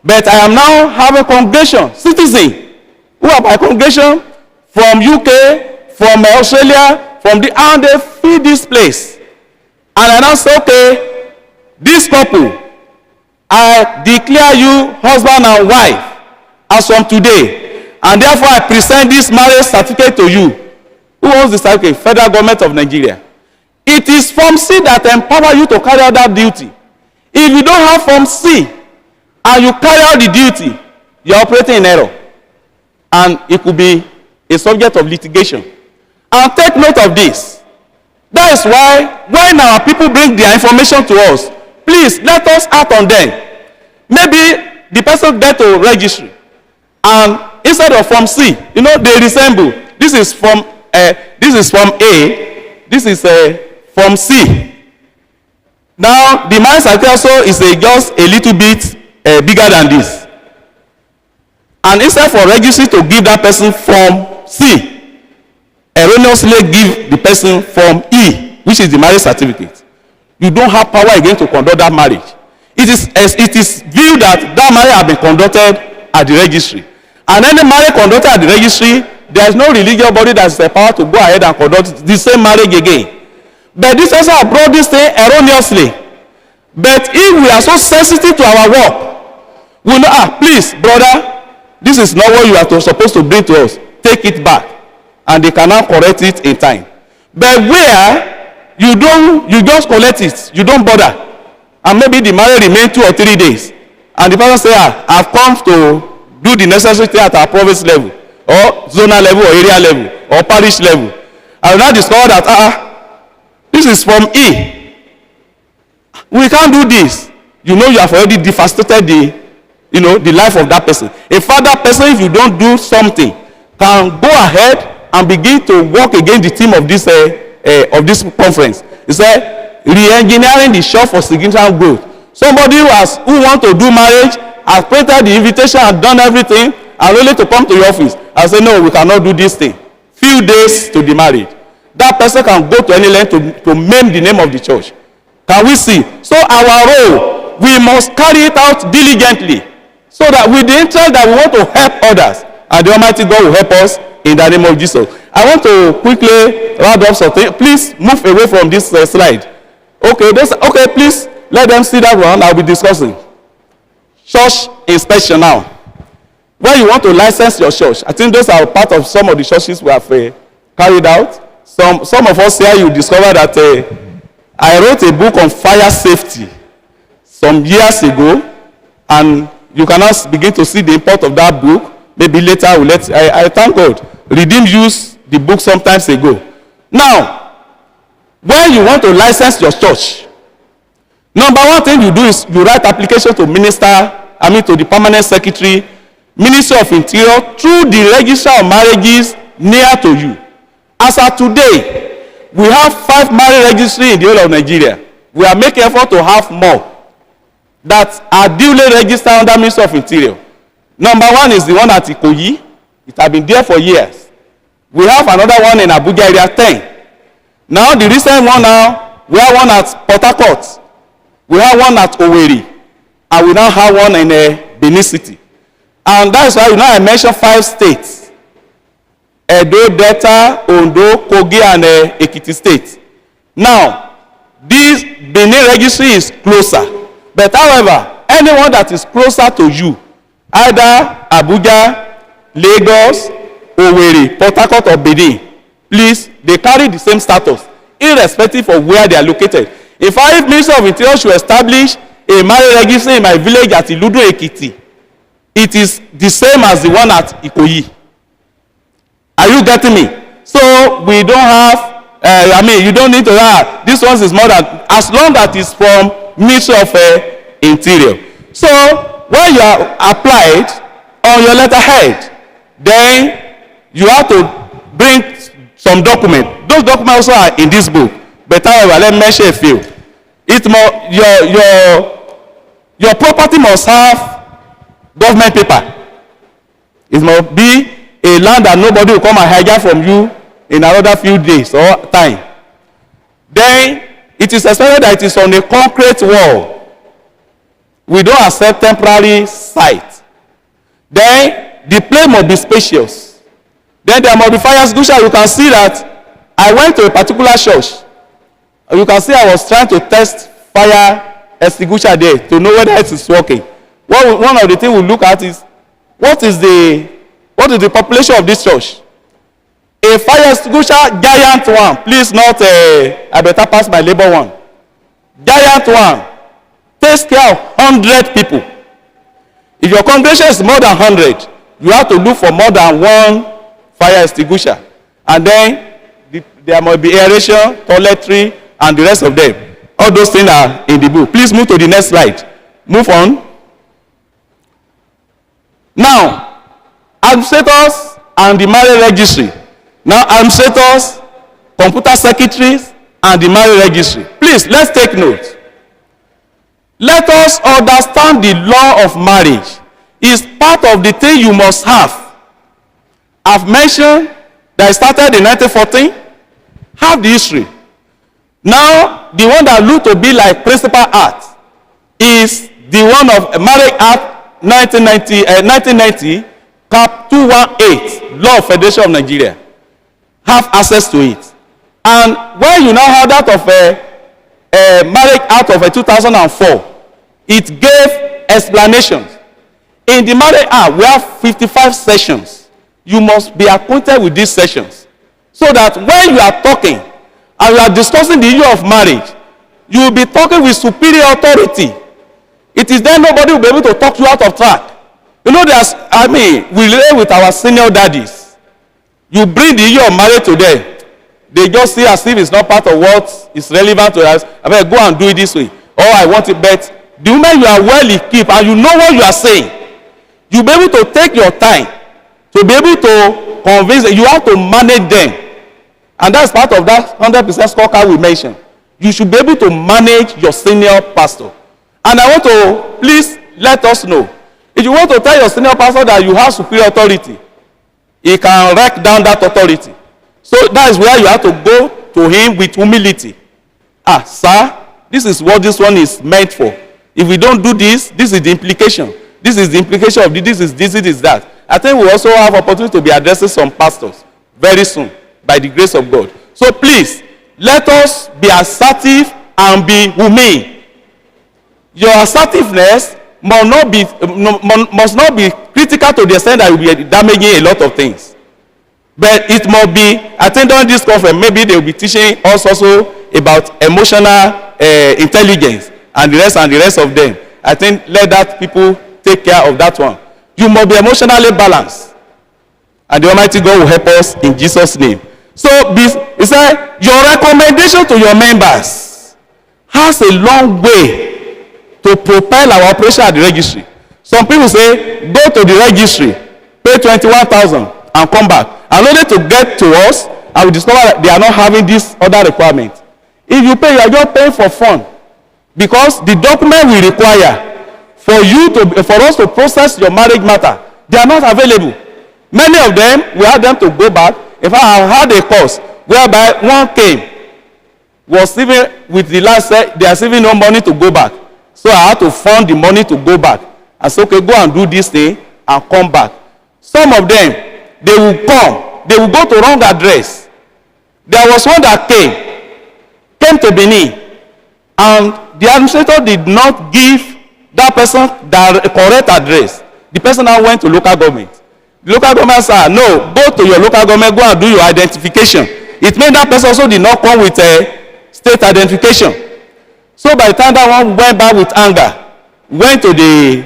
[SPEAKER 3] But I am now having a congregation, citizen, who are my congregation from UK, from Australia, and they feed this place. And I now say, okay, this couple, I declare you husband and wife as from today. And therefore, I present this marriage certificate to you. Who owns the certificate? Federal government of Nigeria. It is Form C that empower you to carry out that duty. If you don't have Form C, and you carry out the duty, you are operating in error. And it could be a subject of litigation. And take note of this. That is why when our people bring their information to us, please let us act on them. Maybe the person get to registry, and instead of Form C, they resemble. This is Form A, this is Form C. Now, the marriage certificate also is just a little bit bigger than this. And instead for registry to give that person Form C, erroneously give the person Form E, which is the marriage certificate. You don't have power again to conduct that marriage. It is viewed that marriage has been conducted at the registry. And any marriage conducted at the registry, there is no religious body that is empowered to go ahead and conduct the same marriage again. But this also brought this thing erroneously. But if we are so sensitive to our work, we know, please, brother, this is not what you are supposed to bring to us. Take it back. And they cannot correct it in time. But where you just collect it, you don't bother. And maybe the marriage remains 2 or 3 days. And the person say, I've come to do the necessary thing at our province level, or zonal level, or area level, or parish level. I will now discover that, this is from E. We can't do this. You know you have already devastated the life of that person. A father person, if you don't do something, can go ahead and begin to work against the theme of this conference. He said, re-engineering the shop for significant growth. Somebody who want to do marriage, has printed the invitation and done everything, and really to come to your office and say, no, we cannot do this thing. Few days to the marriage. That person can go to any length to maim the name of the church. Can we see? So our role, we must carry it out diligently, so that with the interest that we want to help others, and the Almighty God will help us in the name of Jesus. I want to quickly round up something. Please move away from this slide. Okay, please let them see that one. I'll be discussing. Church inspection now. When you want to license your church, I think those are part of some of the churches we have carried out. Some of us here, you discover that I wrote a book on fire safety some years ago, and you cannot begin to see the import of that book. Maybe later I thank God. Redeem used the book some times ago. Now, when you want to license your church, number one thing you do is you write application to to the permanent secretary, Ministry of Interior, through the register of marriages near to you. As of today, we have 5 marriage registries in the whole of Nigeria. We are making effort to have more that are duly registered under Ministry of Interior. Number 1 is the one at Ikoyi. It has been there for years. We have another one in Abuja area 10. Now the recent one now, we have one at Port Harcourt. We have one at Owerri. And we now have one in Benin City. And that's why I mentioned 5 states. Edo, Delta, Ondo, Kogi, and Ekiti State. Now, this Benin registry is closer. But however, anyone that is closer to you, either Abuja, Lagos, Owerri, Port Harcourt, or Benin, please, they carry the same status, irrespective of where they are located. If Minister of Interior should establish a marriage registry in my village at Iludu, Ekiti, it is the same as the one at Ikoyi. Are you getting me? So we don't have, you don't need to have, this one is more than, as long as it's from Ministry of Interior. So when you are applied on your letterhead, then you have to bring some document. Those documents also are in this book. But however, let me mention a few. Your property must have government paper. It must be a land that nobody will come and hijack from you in another few days or time. Then it is expected that it is on a concrete wall. We don't accept temporary site. Then the place must be spacious. Then there must be fire extinguisher. You can see that I went to a particular church. You can see I was trying to test fire extinguisher there to know whether it is working. One of the things we look at is what is the population of this church? A fire extinguisher, giant one. Please not I better pass my labor one. Giant one takes care of 100 people. If your congregation is more than 100, you have to look for more than one fire extinguisher. And then there must be aeration, toiletry, and the rest of them. All those things are in the book. Please move to the next slide. Move on. Now, administrators and the marriage registry. Now, administrators, computer secretaries, and the marriage registry. Please, let's take note. Let us understand the law of marriage. It's part of the thing you must have. I've mentioned that it started in 1914. Have the history. Now, the one that looked to be like principal act is the one of Marriage Act 1990, Cap 218, Law of Federation of Nigeria. Have access to it. And when you now have that of a Marriage Act of 2004, it gave explanations. In the Marriage Act, we have 55 sections. You must be acquainted with these sections, so that when you are talking and you are discussing the issue of marriage, you will be talking with superior authority. It is then nobody will be able to talk you out of track. You know, we relate with our senior daddies. You bring the issue of marriage to them, they just see as if it's not part of what is relevant to us. I mean, go and do it this way. Oh, I want it, but the moment you are well equipped and you know what you are saying, you'll be able to take your time to be able to convince them. You have to manage them. And that's part of that 100% scorecard we mentioned. You should be able to manage your senior pastor. And I want to, please let us know, if you want to tell your senior pastor that you have superior authority, he can wreck down that authority. So that is where you have to go to him with humility. Ah, sir, this is what this one is meant for. If we don't do this, this is the implication. This is the implication of this is that. I think we also have opportunity to be addressing some pastors very soon by the grace of God. So please, let us be assertive and be humane. Your assertiveness must not be critical to the extent that you will be damaging a lot of things. But it must be, I think during this conference, maybe they will be teaching us also about emotional intelligence and the rest of them. I think let that people take care of that one. You must be emotionally balanced. And the Almighty God will help us in Jesus' name. So, he said, your recommendation to your members has a long way to propel our operation at the registry. Some people say, go to the registry, pay 21,000 and come back. And only to get to us, and we discover that they are not having this other requirement. If you pay, you are just paying for fun. Because the document we require for us to process your marriage matter, they are not available. Many of them, we had them to go back. In fact, I had a course whereby one came, was even with the last set, they are saving no money to go back. So I had to fund the money to go back. I said, okay, go and do this thing and come back. Some of them, they will come, they will go to wrong address. There was one that came to Benin, and the administrator did not give that person the correct address. The person now went to local government. The local government said, no, go to your local government, go and do your identification. It meant that person also did not come with a state identification. So by the time that one went back with anger, went to the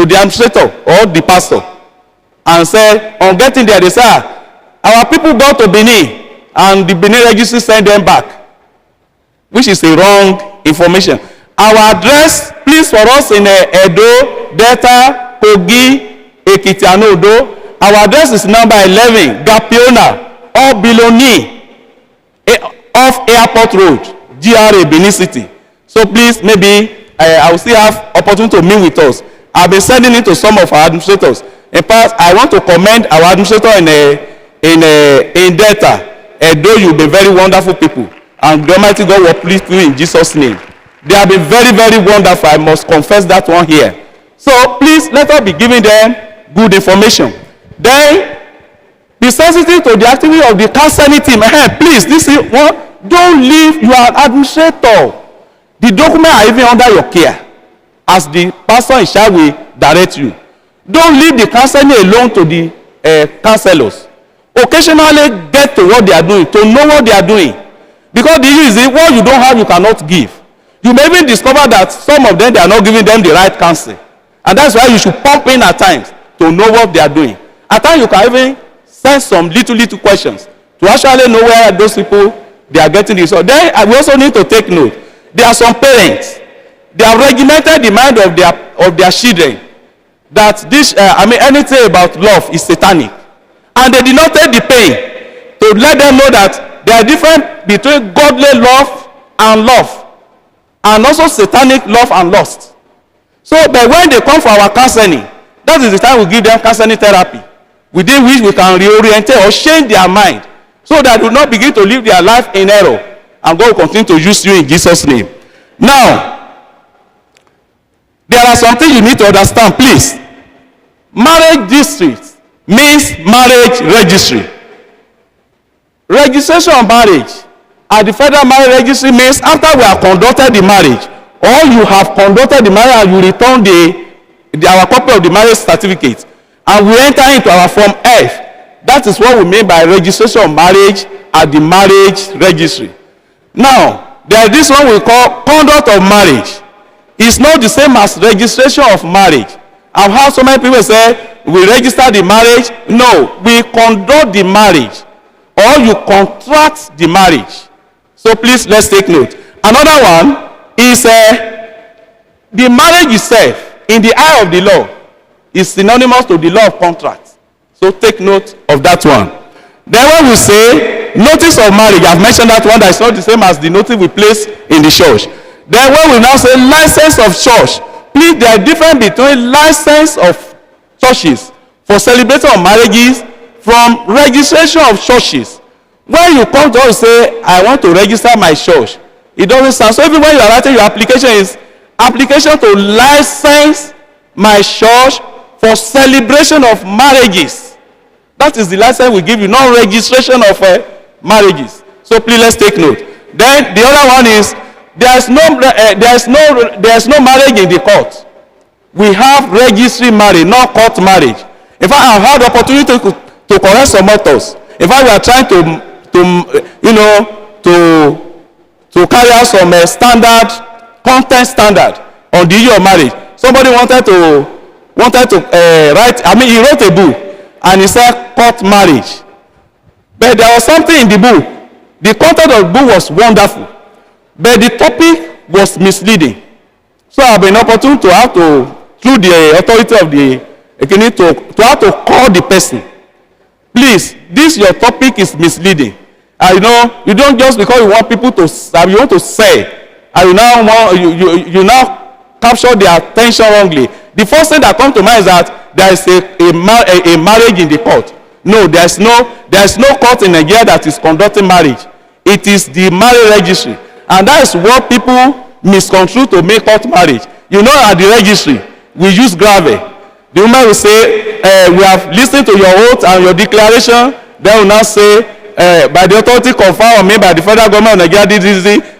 [SPEAKER 3] administrator or the pastor and said, on getting there, they said, our people go to Benin and the Benin registry sent them back, which is a wrong information. Our address, please, for us in Edo, Delta, Kogi, Ekiti and Odo, our address is number 11, Gapiona, or Biloni, off Airport Road, GRA, Benin City. So please, maybe I will still have opportunity to meet with us. I've been sending it to some of our administrators. In fact, I want to commend our administrator in Delta. Edo, you'll be very wonderful people. And the Almighty God will please you in Jesus' name. They have been very, very wonderful. I must confess that one here. So please, let us be giving them good information. Then, be sensitive to the activity of the counseling team. Please, this is one. Don't leave your administrator. The documents are even under your care. As the pastor in charge will direct you. Don't leave the counseling alone to the counselors. Occasionally get to what they are doing, to know what they are doing. Because the issue is what you don't have, you cannot give. You may even discover that some of them, they are not giving them the right counsel. And that's why you should pump in at times to know what they are doing. At times, you can even send some little questions to actually know where those people, they are getting this. So then, we also need to take note. There are some parents, they have regimented the mind of their children that this, anything about love is satanic. And they did not take the pain to let them know that there are difference between godly love and also satanic love and lust. So, but when they come for our counseling, that is the time we give them counseling therapy, within which we can reorientate or change their mind, so that they will not begin to live their life in error, and God will continue to use you in Jesus' name. Now, there are some things you need to understand, please. Marriage district means marriage registry. Registration of marriage at the federal marriage registry means after we have conducted the marriage, or you have conducted the marriage and you return our copy of the marriage certificate, and we enter into our form F. That is what we mean by registration of marriage at the marriage registry. Now, there is this one we call conduct of marriage. It's not the same as registration of marriage. I've heard so many people say, we register the marriage. No, we conduct the marriage, or you contract the marriage. So please, let's take note. Another one is the marriage itself, in the eye of the law, is synonymous to the law of contract. So take note of that one. Then when we say notice of marriage, I've mentioned that one, that is not the same as the notice we place in the church. Then when we now say license of church, please, there are difference between license of churches for celebration of marriages from registration of churches. When you come to us and say, I want to register my church, it doesn't sound. So even when you are writing your application, is application to license my church for celebration of marriages. That is the license we give you, not registration of marriages. So please, let's take note. Then the other one is, there's no marriage in the court. We have registry marriage, not court marriage. In fact, I've had the opportunity to correct some authors. In fact, we are trying to carry out some content standard on the issue of marriage. Somebody wanted to write. He wrote a book and he said court marriage, but there was something in the book. The content of the book was wonderful, but the topic was misleading. So I've been opportune to have to, through the authority of the to have to call the person. Please, this your topic is misleading. And you don't just because you want people to, you want to say, and you now capture their attention wrongly. The first thing that comes to mind is that there is a marriage in the court. No, there is no court in Nigeria that is conducting marriage. It is the marriage registry, and that is what people misconstrue to make court marriage. At the registry we use gravel. The woman will say, we have listened to your oath and your declaration. They will now say, by the authority conferred on me by the federal government of Nigeria,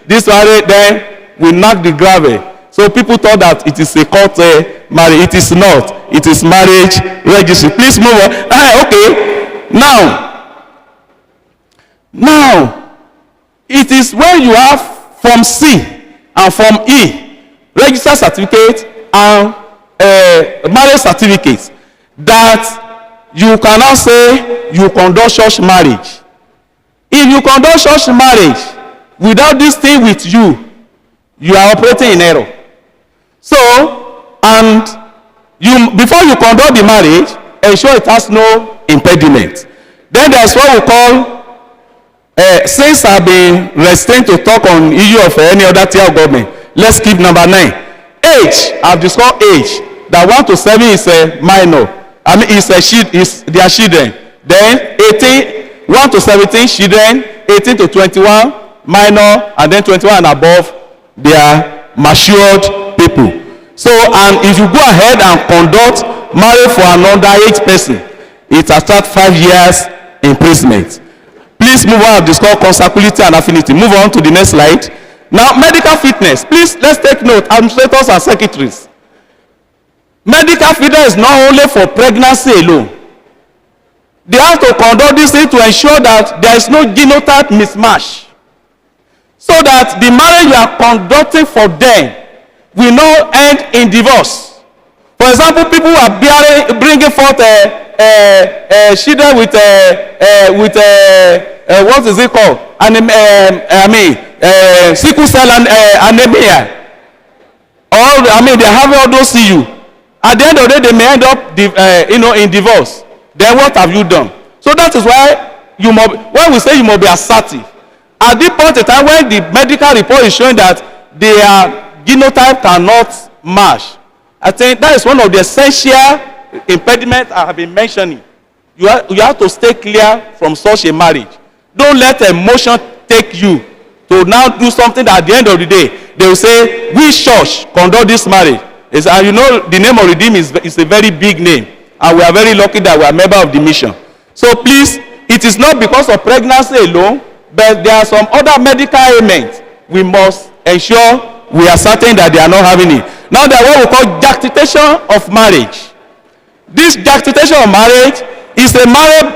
[SPEAKER 3] this marriage, then we knock the gravel. So people thought that it is a court marriage. It is not. It is marriage registry. Please move on. Okay. Now, it is when you have Form C and Form E, register certificate and marriage certificate, that you cannot say you conduct church marriage. If you conduct church marriage without this thing with you, you are operating in error. So, and before you conduct the marriage, ensure it has no impediment. Then there's what we call, since I've been restrained to talk on issue of any other tier of government, let's keep number 9. Age, I've discussed age. That 1 to 7 is a minor. Is their children. Then 1 to 17 children, 18 to 21 minor, and then 21 and above, they are matured people. So, and if you go ahead and conduct marriage for an underage person, it attracts 5 years imprisonment. Please move on and discuss consanguinity and affinity. Move on to the next slide. Now, medical fitness. Please, let's take note, administrators and secretaries. Medical fitness is not only for pregnancy alone. They have to conduct this thing to ensure that there is no genotype mismatch, so that the marriage you are conducting for them will not end in divorce. For example, people who are bringing forth children with what is it called? Sickle cell and anemia. Or they are having all those CU. At the end of the day, they may end up in divorce. Then what have you done? So that is why when we say you must be assertive. At this point in time, when the medical report is showing that their genotype cannot match, I think that is one of the essential impediments I have been mentioning. You have to stay clear from such a marriage. Don't let emotion take you to now do something that at the end of the day, they will say, which church conduct this marriage? And the name of Redeem is a very big name. And we are very lucky that we are a member of the mission. So please, it is not because of pregnancy alone, but there are some other medical ailments we must ensure we are certain that they are not having it. Now there are what we call jactitation of marriage. This jactitation of marriage is a marriage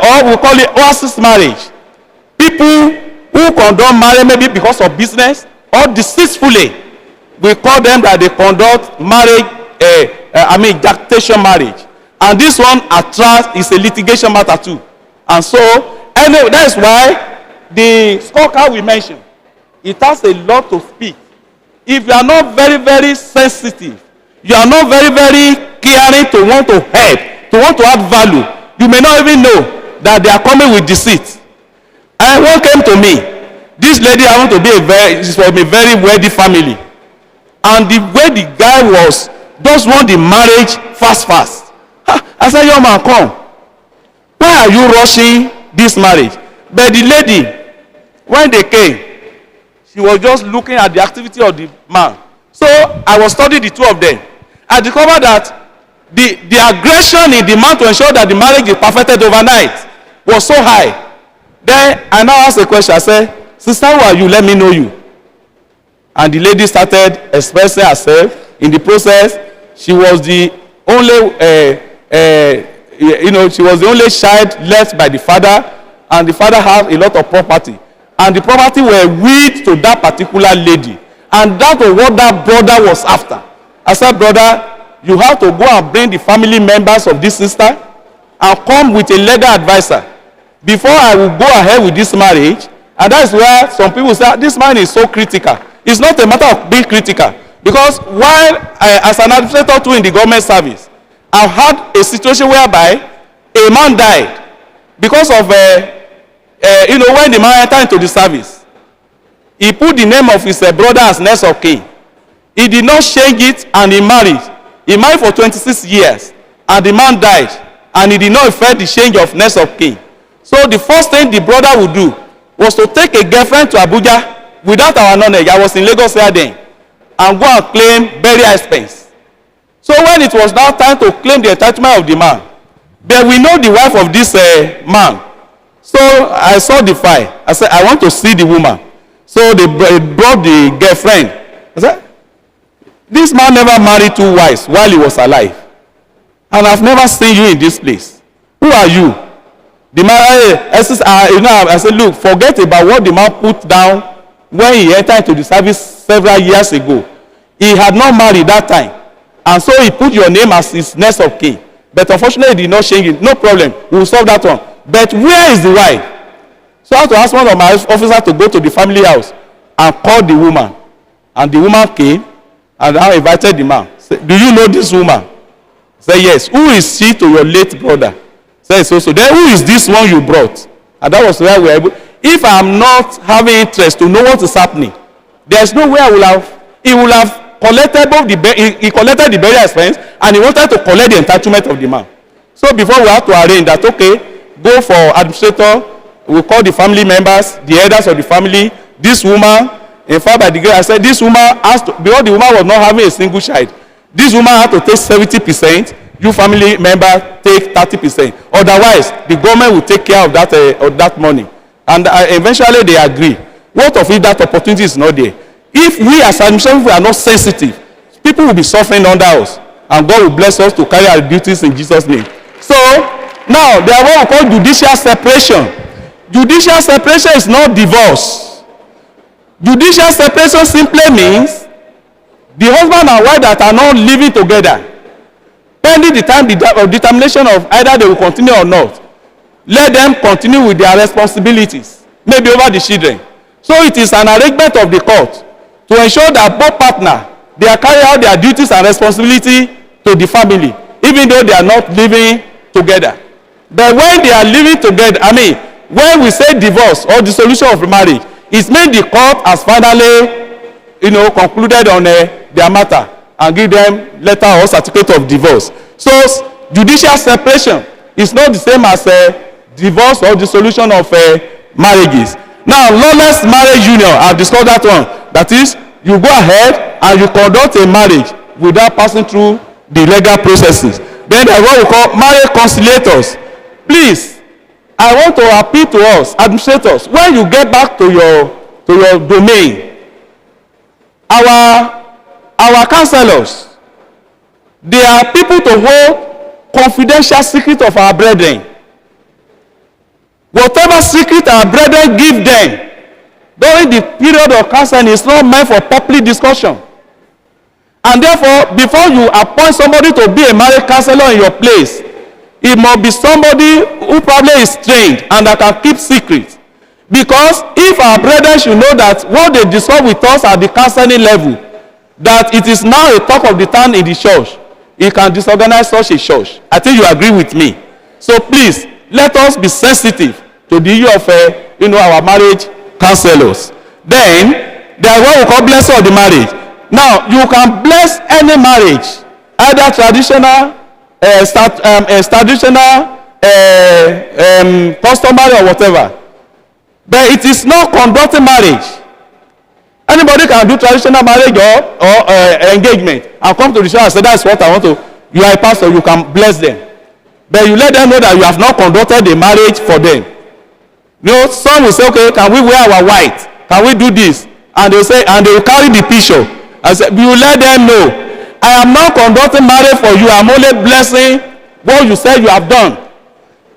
[SPEAKER 3] or we call it oasis marriage. People who conduct marriage maybe because of business or deceitfully, we call them that they conduct marriage gestation marriage. And this one is a litigation matter too. And so, anyway, that's why the scorecard we mentioned, it has a lot to speak. If you are not very, very sensitive, you are not very, very caring to want to help, to want to add value, you may not even know that they are coming with deceit. And one came to me. This lady happened to be she's from a very wealthy family. And the way the guy was, just want the marriage fast. I said, young man, come. Why are you rushing this marriage? But the lady, when they came, she was just looking at the activity of the man. So I was studying the two of them. I discovered that the aggression in the man to ensure that the marriage is perfected overnight was so high. Then I now asked a question. I said, sister, who are you? Let me know you. And the lady started expressing herself. In the process, she was the only, she was the only child left by the father, and the father had a lot of property. And the property were willed to that particular lady. And that was what that brother was after. I said, brother, you have to go and bring the family members of this sister and come with a legal advisor before I will go ahead with this marriage. And that's where some people say, this man is so critical. It's not a matter of being critical. Because while as an administrator too in the government service, I've had a situation whereby a man died because of, when the man entered into the service, he put the name of his brother as next of kin. He did not change it and he married. He married for 26 years and the man died and he did not effect the change of next of kin. So the first thing the brother would do was to take a girlfriend to Abuja without our knowledge. I was in Lagos here then, and go and claim burial expense. So when it was now time to claim the entitlement of the man, then we know the wife of this man. So I saw the file. I said, I want to see the woman. So they brought the girlfriend. I said, this man never married two wives while he was alive. And I've never seen you in this place. Who are you? The man, I said, look, forget about what the man put down when he entered into the service several years ago. He had not married that time. And so he put your name as his next of kin. But unfortunately, he did not change it. No problem. We will solve that one. But where is the wife? So I had to ask one of my officers to go to the family house and call the woman. And the woman came and I invited the man. Said, do you know this woman? Say, yes. Who is she to your late brother? Say, so. Then who is this one you brought? And that was where we were able. If I am not having interest to know what is happening, there's no way he will have collected he collected the burial expense and he wanted to collect the entitlement of the man. So before we have to arrange that, okay, go for administrator, we'll call the family members, the elders of the family, this woman, in fact, by the grace, I said, this woman has to, because the woman was not having a single child, this woman had to take 70%, you family member take 30%. Otherwise, the government will take care of that money. And eventually they agree. What of if that opportunity is not there? If we as administration are not sensitive, people will be suffering under us. And God will bless us to carry our duties in Jesus' name. So, now, there are what we call judicial separation. Judicial separation is not divorce. Judicial separation simply means the husband and wife that are not living together, pending the time of determination of either they will continue or not, let them continue with their responsibilities, maybe over the children. So it is an arrangement of the court to ensure that both partners, they are carrying out their duties and responsibility to the family, even though they are not living together. But when they are living together, when we say divorce or dissolution of marriage, it means the court has finally, concluded on their matter and give them letter or certificate of divorce. So judicial separation is not the same as divorce or dissolution of marriages. Now, lawless marriage union, I've discussed that one. That is, you go ahead and you conduct a marriage without passing through the legal processes. Then there's what we call marriage conciliators. Please, I want to appeal to us, administrators, when you get back to your domain, our counselors, they are people to hold confidential secret of our brethren. Whatever secret our brethren give them during the period of counseling is not meant for public discussion. And therefore, before you appoint somebody to be a marriage counselor in your place, it must be somebody who probably is trained and that can keep secret. Because if our brethren should know that what they discuss with us at the counseling level, that it is now a talk of the town in the church, it can disorganize such a church. I think you agree with me. So please, let us be sensitive to the issue of our marriage counselors. Then, there is what we call blessing of the marriage. Now, you can bless any marriage, either traditional, customary or whatever. But it is not conducting marriage. Anybody can do traditional marriage or engagement and come to the church and say, that's what I want to. You are a pastor, you can bless them. But you let them know that you have not conducted the marriage for them. You know, some will say, okay, can we wear our white? Can we do this? And they say, and they will carry the picture. I said, you let them know, I am not conducting marriage for you. I'm only blessing what you said you have done.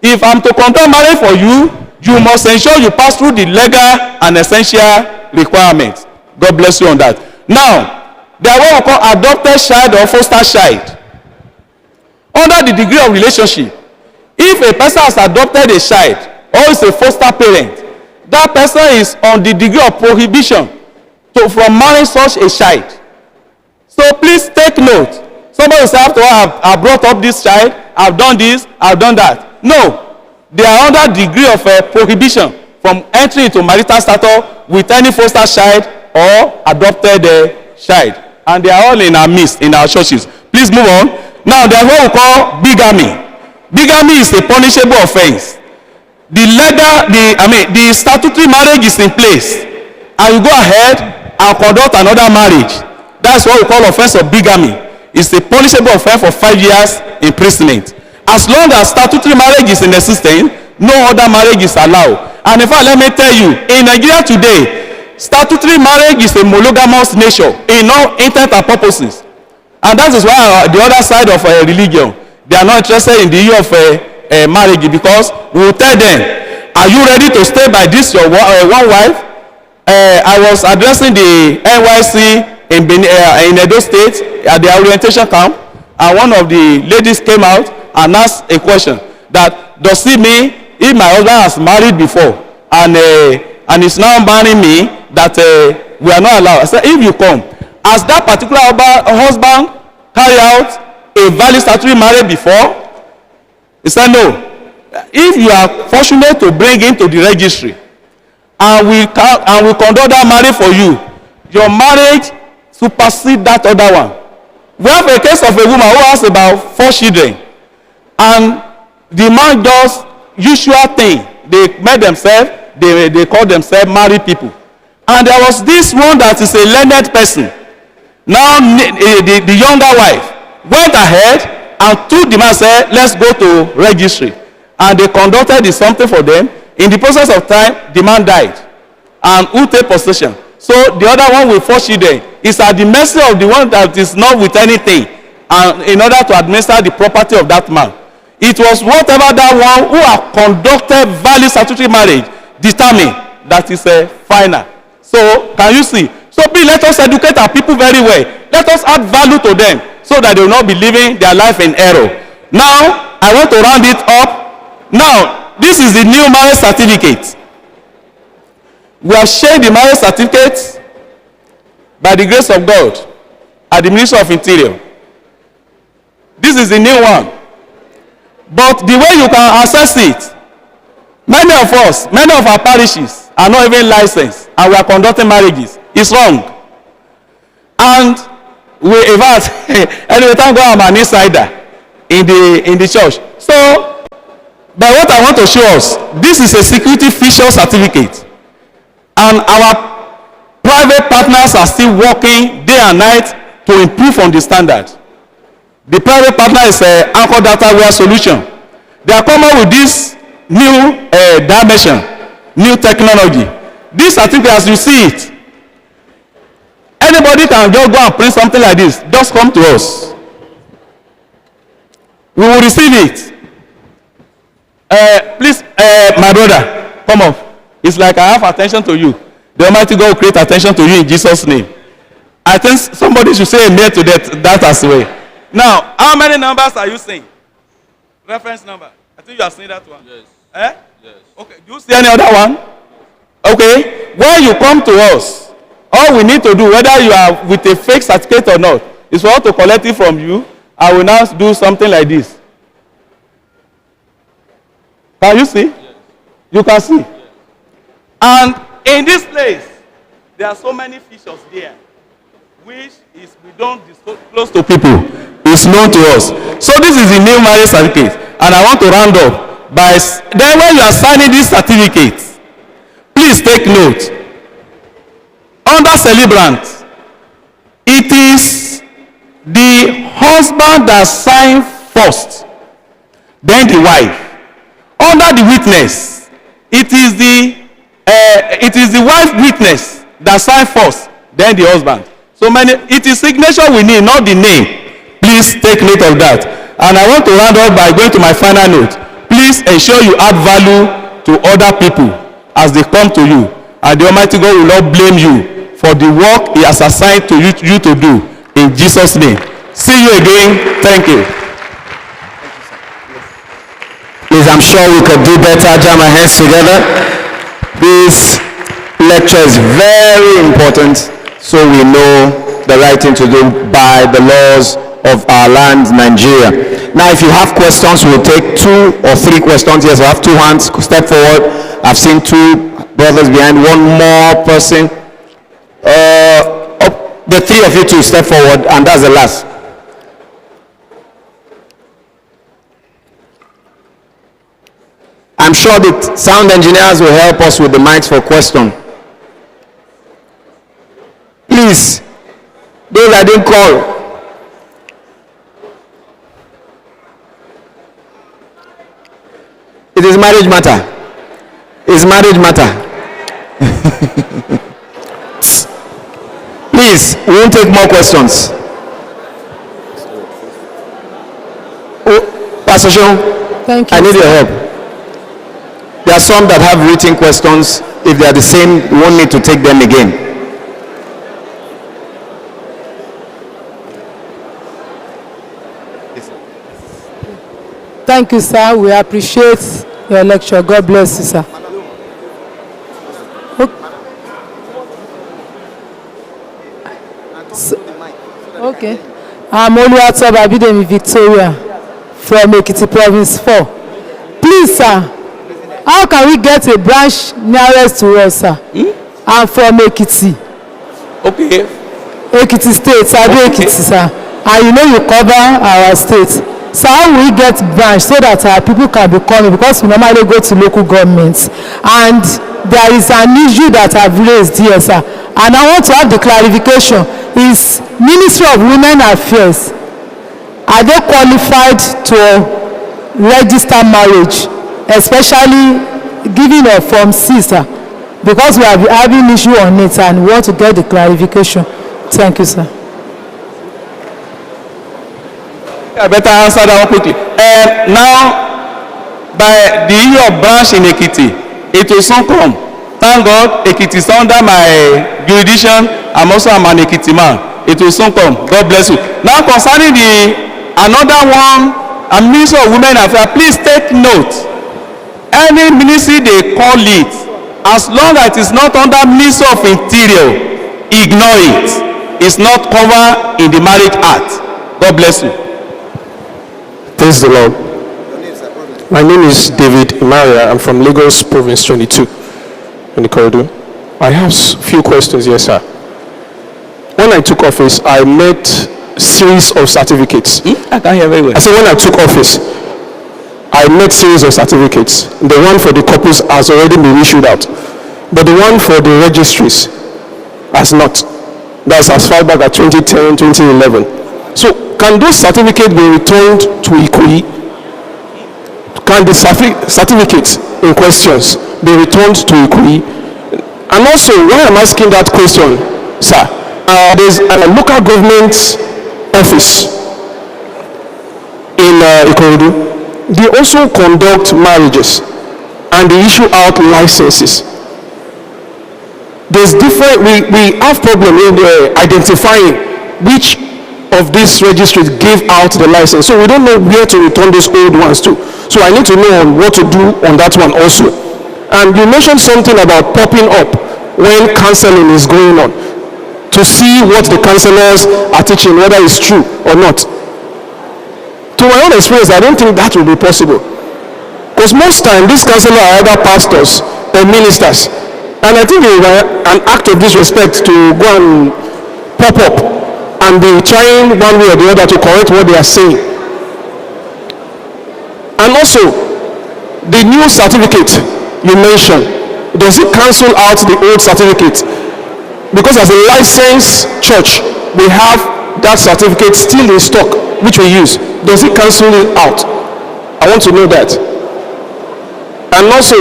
[SPEAKER 3] If I'm to conduct marriage for you, you must ensure you pass through the legal and essential requirements. God bless you on that. Now, there are what we call adopted child or foster child. Under the degree of relationship, if a person has adopted a child or is a foster parent, that person is on the degree of prohibition from marrying such a child. So please take note. Somebody will say, after all, I've brought up this child, I've done this, I've done that. No, they are under degree of prohibition from entering into marital status with any foster child or adopted child. And they are all in our midst, in our churches. Please move on. Now, there's what we call bigamy. Bigamy is a punishable offense. The statutory marriage is in place, and you go ahead and conduct another marriage. That's what we call offense of bigamy. It's a punishable offense for 5 years imprisonment. As long as statutory marriage is in existence, no other marriage is allowed. And in fact, let me tell you, in Nigeria today, statutory marriage is a monogamous nature in all intent and purposes. And that is why the other side of religion, they are not interested in the issue of marriage, because we will tell them, are you ready to stay by this your one wife? I was addressing the NYC in Edo State at the orientation camp, and one of the ladies came out and asked a question that, does it mean if my husband has married before and is now marrying me that we are not allowed? I said, if you come, has that particular husband carry out a valid statutory marriage before? He said, no. If you are fortunate to bring him to the registry and we conduct that marriage for you, your marriage supersedes that other one. We have a case of a woman who has about 4 children, and the man does usual thing. They made themselves, they call themselves married people. And there was this one that is a learned person. Now the younger wife went ahead and took the man, said, let's go to registry. And they conducted something for them. In the process of time, the man died. And who take possession? So the other one with 4 children is at the mercy of the one that is not with anything, and in order to administer the property of that man. It was whatever that one who had conducted valid statutory marriage determined that is a final. So can you see? So please let us educate our people very well. Let us add value to them so that they will not be living their life in error. Now, I want to round it up. Now, this is the new marriage certificate. We have shared the marriage certificate by the grace of God at the Ministry of Interior. This is the new one. But the way you can access it, many of us, many of our parishes are not even licensed, and we are conducting marriages. It's wrong. And we evaluate, anyway, thank God I'm an insider in the church. So, but what I want to show us, this is a security feature certificate. And our private partners are still working day and night to improve on the standard. The private partner is Anchor Dataware Solution. They are coming with this new dimension, new technology. This certificate, as you see it, anybody can just go and print something like this. Just come to us. We will receive it. Please, my brother, come up. It's like I have attention to you. The Almighty God will create attention to you in Jesus' name. I think somebody should say amen to that as well. Now, how many numbers are you seeing? Reference number. I think you are seeing that one.
[SPEAKER 4] Yes.
[SPEAKER 3] Eh?
[SPEAKER 4] Yes.
[SPEAKER 3] Okay. Do you see any other one? Okay. When you come to us, all we need to do, whether you are with a fake certificate or not, is for us to collect it from you. I will now do something like this. Can you see?
[SPEAKER 4] Yes.
[SPEAKER 3] You can see.
[SPEAKER 4] Yes.
[SPEAKER 3] And in this place, there are so many features there, which is we don't disclose to people. It's known to us. So this is the new marriage certificate, and I want to round up by then when you are signing this certificate, please take note. Under celebrant, it is the husband that signs first, then the wife. Under the witness, it is the wife witness that signs first, then the husband. So many, it is signature we need, not the name. Please take note of that. And I want to round up by going to my final note. Please ensure you add value to other people as they come to you. And the Almighty God will not blame you for the work He has assigned to you to do. In Jesus' name. See you again. Thank you.
[SPEAKER 1] Please, I'm sure we could do better. Jam our hands together. This lecture is very important, so we know the right thing to do by the laws of our land, Nigeria. Now, if you have questions, we'll take 2 or 3 questions. Yes, I have 2 hands. Step forward. I've seen 2 brothers behind, 1 more person. The 3 of you two step forward, and that's the last. I'm sure the sound engineers will help us with the mics for question. Please, those I didn't call. It is marriage matter. It's marriage matter. Please, we won't take more questions. Oh, Pastor Sean,
[SPEAKER 5] thank you.
[SPEAKER 1] I need your help. There are some that have written questions. If they are the same, we won't need to take them again.
[SPEAKER 5] Thank you, sir. We appreciate your lecture. God bless you, sir. Okay. I'm Oluwatoba Bidemi Victoria from Ekiti Province 4. Please, sir, how can we get a branch nearest to us, sir? I'm from Ekiti.
[SPEAKER 3] Okay.
[SPEAKER 5] Ekiti State, Sadu Ekiti, sir. And you know you cover our state. So how will we get branch so that our people can be coming? Because we normally go to local governments. And there is an issue that I've raised here, sir. And I want to have the clarification. Is Ministry of Women Affairs, are they qualified to register marriage, especially giving a Form C, sir? Because we are having issue on it and we want to get the clarification. Thank you, sir.
[SPEAKER 3] I better answer that one quickly. Now, by the issue of branch in Ekiti, it will soon come. Thank God, Ekiti is under my jurisdiction. I'm also an Ekiti man. It will soon come. God bless you. Now, concerning another one, a Ministry of Women Affairs, please take note. Any ministry they call it, as long as it is not under Ministry of Interior, ignore it. It's not covered in the Marriage Act. God bless you.
[SPEAKER 6] Praise the Lord. My name is David Emmanuel. I'm from Lagos Province 22 in the corridor. I have a few questions here, sir. When I took office, I met series of certificates.
[SPEAKER 3] I can't hear very well.
[SPEAKER 6] I said when I took office, I met series of certificates. The one for the couples has already been issued out, but the one for the registries has not. That's as far back as 2010, 2011. So can those certificates be returned to Ikoyi? Can the certificates in questions be returned to Ikoyi? And also, why I'm asking that question, sir, there's a local government office in Ikorodu. They also conduct marriages and they issue out licenses. there's different, we have problem in identifying which of these registries give out the license. So we don't know where to return those old ones to. So I need to know what to do on that one also. And you mentioned something about popping up when counseling is going on, to see what the counselors are teaching, whether it's true or not. To my own experience, I don't think that will be possible. Because most times, these counselors are either pastors or ministers. And I think it was an act of disrespect to go and pop up and be trying one way or the other to correct what they are saying. And also, the new certificate you mentioned, does it cancel out the old certificate? Because as a licensed church, we have that certificate still in stock, which we use. Does it cancel it out? I want to know that. And also,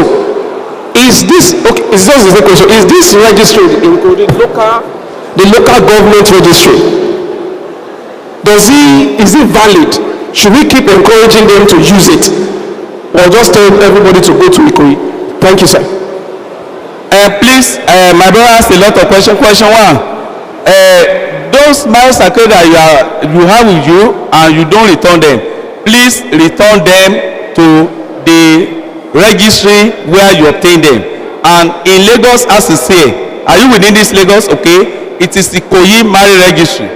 [SPEAKER 6] is this, okay, is this registry including the local government registry? Is it valid? Should we keep encouraging them to use it? Or just tell everybody to go to Ikoyi? Thank you, sir.
[SPEAKER 3] Please, my brother asked a lot of questions. Question one, those marriage certificates that you have with you and you don't return them, please return them to the registry where you obtain them. And in Lagos, as you say, are you within this Lagos? Okay, it is the Ikoyi marriage registry.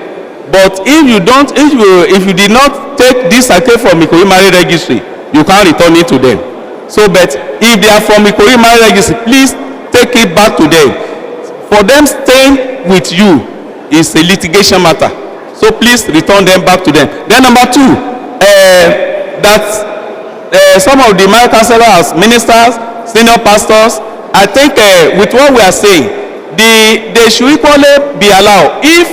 [SPEAKER 3] But if you did not take this certificate from Ikoyi marriage registry, you can't return it to them. So, but if they are from Ikoyi marriage registry, please take it back to them. For them staying with you is a litigation matter. So please return them back to them. Then number two, some of the marriage counselors, ministers, senior pastors, I think with what we are saying, they should equally be allowed. If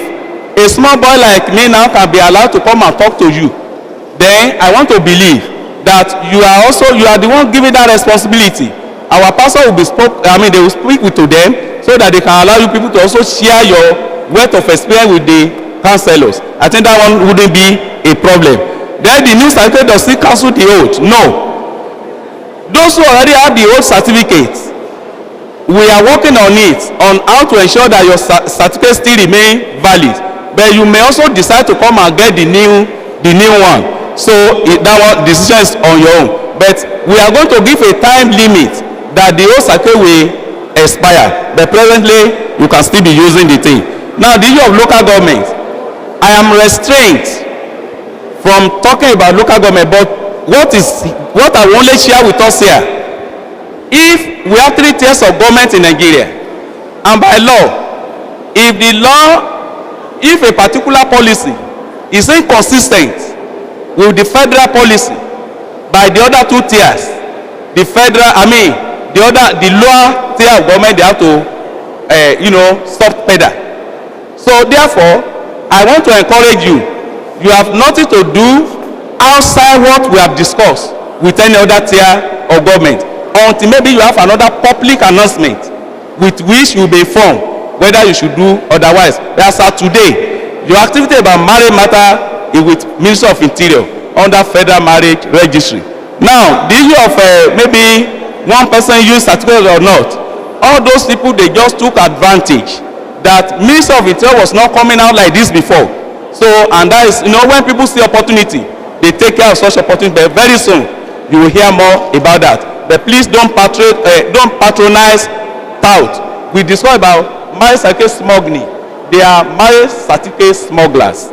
[SPEAKER 3] a small boy like me now can be allowed to come and talk to you, then I want to believe that you are the one giving that responsibility. Our pastor will they will speak to them so that they can allow you people to also share your wealth of experience with the counselors. I think that one wouldn't be a problem. Then the new certificate does still cancel the old. No. Those who already have the old certificates, we are working on it, on how to ensure that your certificate still remain valid. But you may also decide to come and get the new one. So that one decision is on your own. But we are going to give a time limit that the old certificate will expire. But presently, you can still be using the thing. Now, the issue of local government, I am restrained from talking about local government, but what I will only share with us here, if we have 3 tiers of government in Nigeria, and by law, if a particular policy is inconsistent with the federal policy by the other 2 tiers, the lower tier of government, they have to stop pedal. So therefore, I want to encourage you, you have nothing to do outside what we have discussed with any other tier of government until maybe you have another public announcement with which you will be informed whether you should do otherwise. As of today, your activity about marriage matter is with Ministry of Interior under Federal Marriage Registry. Now, the issue of maybe one person use certificate or not, all those people, they just took advantage that Ministry of Interior was not coming out like this before. So, and that is, when people see opportunity, they take care of such opportunity. But very soon, you will hear more about that. But please don't patronize tout. We discussed about marriage certificate smuggling. They are marriage certificate smugglers.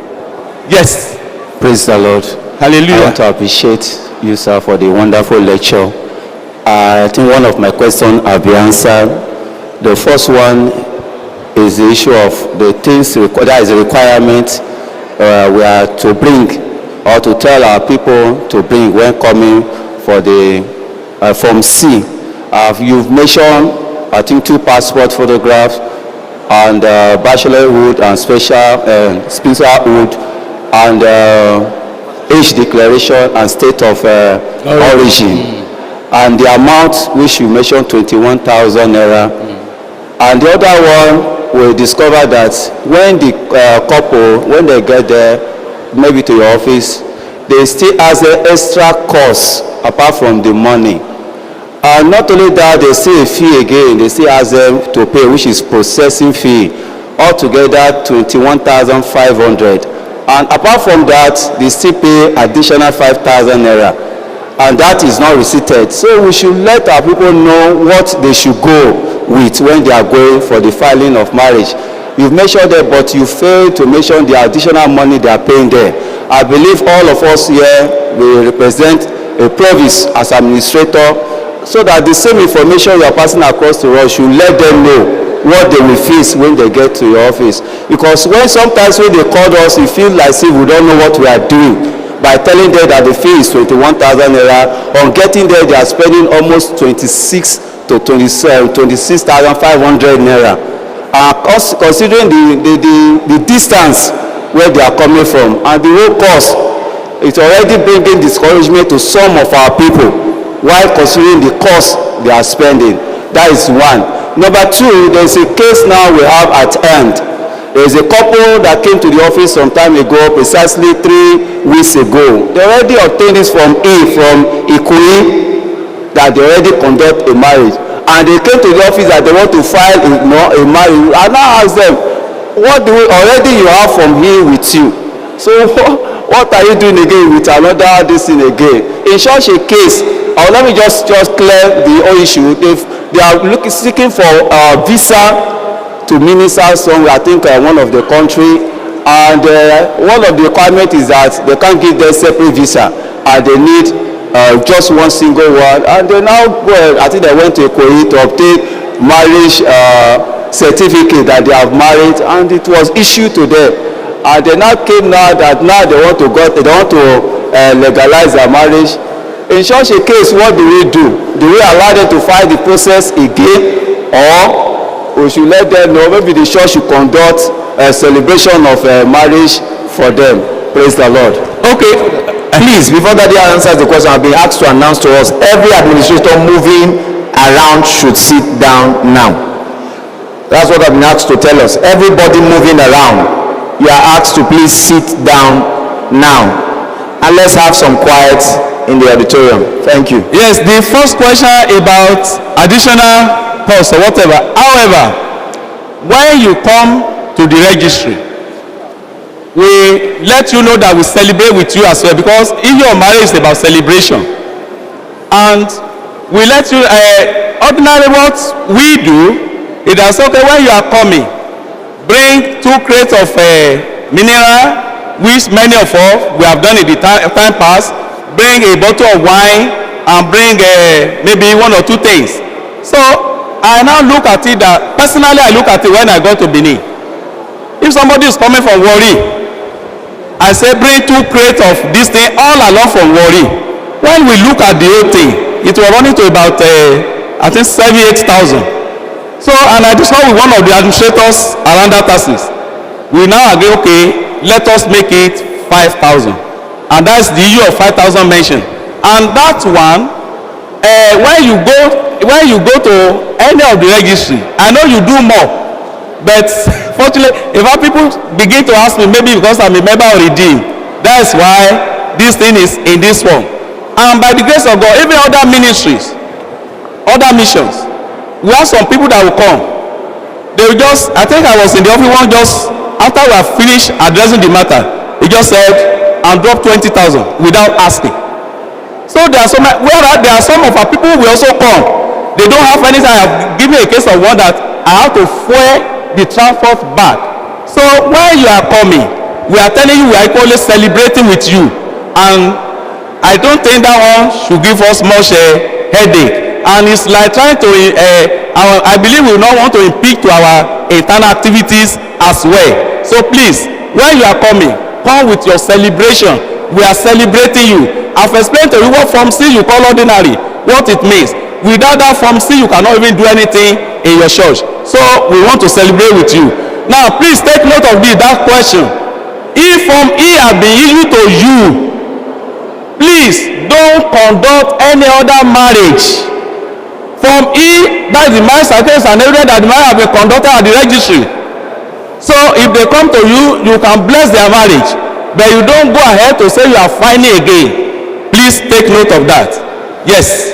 [SPEAKER 3] Yes.
[SPEAKER 1] Praise the Lord.
[SPEAKER 3] Hallelujah.
[SPEAKER 1] I want to appreciate you, sir, for the wonderful lecture. I think one of my questions have been answered. The first one is the issue of the things that is a requirement we are to bring, or to tell our people to bring when coming for the Form C. You've mentioned, I think, 2 passport photographs and bachelorhood and specialhood and age declaration and state of origin. And the amount which you mentioned, 21,000 naira. And the other one, we discover that when the couple, when they get there, maybe to your office, they still ask an extra cost apart from the money.
[SPEAKER 4] And not only that, they see a fee again. They still ask them to pay, which is processing fee. Altogether, 21,500. And apart from that, they still pay additional 5,000 naira. And that is not receipted. So we should let our people know what they should go with when they are going for the filing of marriage. You've mentioned that, but you fail to mention the additional money they are paying there. I believe all of us here will represent a province as administrator, so that the same information you are passing across to us, you let them know what they will face when they get to your office. Because sometimes when they call us, it feels like we don't know what we are doing. By telling them that the fee is 21,000 naira, on getting there they are spending almost 26 to 26,500 naira. Considering the distance where they are coming from and the whole cost, it's already bringing discouragement to some of our people, while considering the cost they are spending. That is one. Number two, there is a case now we have at hand. There is a couple that came to the office some time ago, precisely 3 weeks ago. They already obtained this from Ikoyi, that they already conduct a marriage. And they came to the office that they want to file a marriage. And now ask them, what do already you have from here with you? So what are you doing again with another this thing again? In such a case, let me just clear the whole issue. They are seeking for visa to minister somewhere, I think one of the country, and one of the requirements is that they can't give them separate visa, and they need just one single one. And they now I think they went to Ikoyi to obtain marriage certificate that they have married, and it was issued to them. And they now came now that they want to legalize their marriage. In such a case, what do we do? Do we allow them to file the process again, or we should let them know maybe the church should conduct a celebration of marriage for them? Praise the Lord.
[SPEAKER 1] Okay, please, before Daddy answers the question, I've been asked to announce to us, every administrator moving around should sit down now. That's what I've been asked to tell us. Everybody moving around, you are asked to please sit down now. And let's have some quiet in the auditorium. Thank you.
[SPEAKER 3] Yes, the first question about additional cost or whatever. However, when you come to the registry, we let you know that we celebrate with you as well, because in your marriage is about celebration. And we let you, ordinarily what we do, it is okay when you are coming, bring 2 crates of mineral, which many of us, we have done in the time past, bring a bottle of wine, and bring maybe 1 or 2 things. So, I now look at it that, personally I look at it when I go to Benin. If somebody is coming from Warri, I say bring 2 crates of this thing all along from Warri. When we look at the whole thing, it was running to about, I think 7,000-8,000. So, and I discussed with one of the administrators around that taxes. We now agree, okay, let us make it 5,000. And that's the issue of 5,000 mentioned. And that one, when you go to any of the registry, I know you do more, but fortunately, if our people begin to ask me, maybe because I'm a member of Redeem, that's why this thing is in this form. And by the grace of God, even other ministries, other missions, we have some people that will come. They will just, I think I was in the office one just after we have finished addressing the matter, he just said, and drop 20,000 without asking. So there are some, whereas there are some of our people who will also come. They don't have anything. I have given a case of one that I have to fuel the transport back. So when you are coming, we are telling you we are equally celebrating with you, and I don't think that one should give us much headache. And it's like trying to, I believe we will not want to impede to our internal activities as well. So please, when you are coming, come with your celebration. We are celebrating you. I've explained to you what Form C you call ordinary, what it means. Without that Form C, you cannot even do anything in your church. So we want to celebrate with you. Now, please take note of that question. If Form E has been issued to you, please don't conduct any other marriage. Form E, that is the marriage certificate and evidence that the marriage has been conducted at the registry. So if they come to you, you can bless their marriage, but you don't go ahead to say you are filing again. Please take note of that. Yes.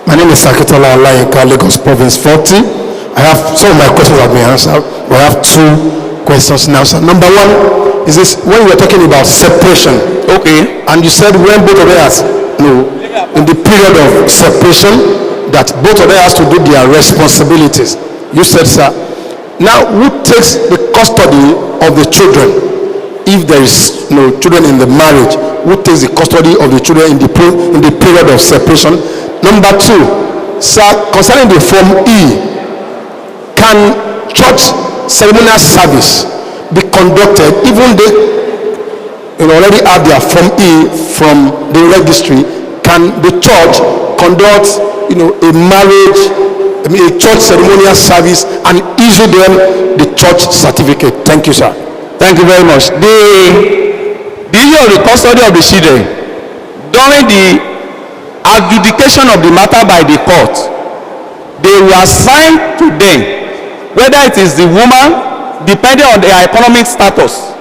[SPEAKER 7] My name is Sakitola Olayinka, Lagos Province 40. I have, some of my questions have been answered. We have two questions now. So number one is this, when you were talking about separation,
[SPEAKER 3] Okay.
[SPEAKER 7] and you said when both of them has, in the period of separation, that both of them has to do their responsibilities. You said, sir. Now, who takes the custody of the children? If there is no children in the marriage, who takes the custody of the children in the period of separation? Number two, sir, concerning the Form E, can church ceremonial service be conducted even they already have their Form E from the registry? Can the church conduct a marriage, a church ceremonial service and issue them the church certificate? Thank you, sir.
[SPEAKER 3] Thank you very much. The issue of the custody of the children during the adjudication of the matter by the court, they will assign to them, whether it is the woman, depending on their economic status,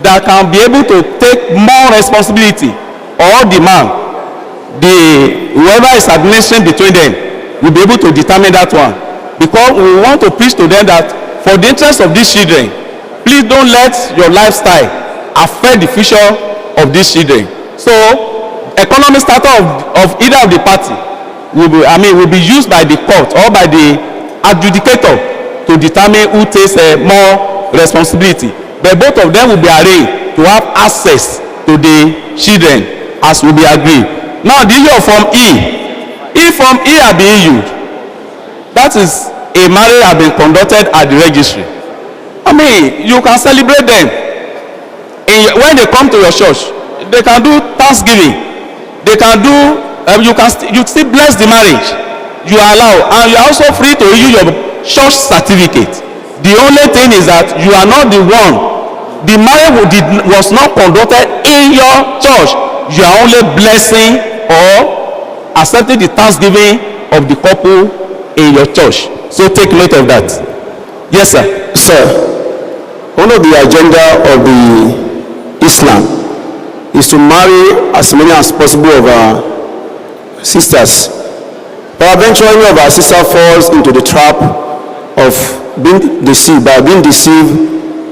[SPEAKER 3] that can be able to take more responsibility, or the man, whoever is administering between them will be able to determine that one. Because we want to preach to them that for the interest of these children, please don't let your lifestyle affect the future of these children. So economic status of either of the party will be used by the court or by the adjudicator to determine who takes more responsibility. But both of them will be arranged to have access to the children as will be agreed. Now the issue of Form E. If Form E are being used, that is a marriage has been conducted at the registry. You can celebrate them. When they come to your church, they can do Thanksgiving. They can do, you still bless the marriage. You are allowed, and you are also free to use your church certificate. The only thing is that you are not the one. The marriage was not conducted in your church. You are only blessing or accepting the thanksgiving of the couple in your church. So take note of that. Yes, sir.
[SPEAKER 4] Sir, one of the agenda of the Islam is to marry as many as possible of our sisters. But eventually any of our sister falls into the trap of being deceived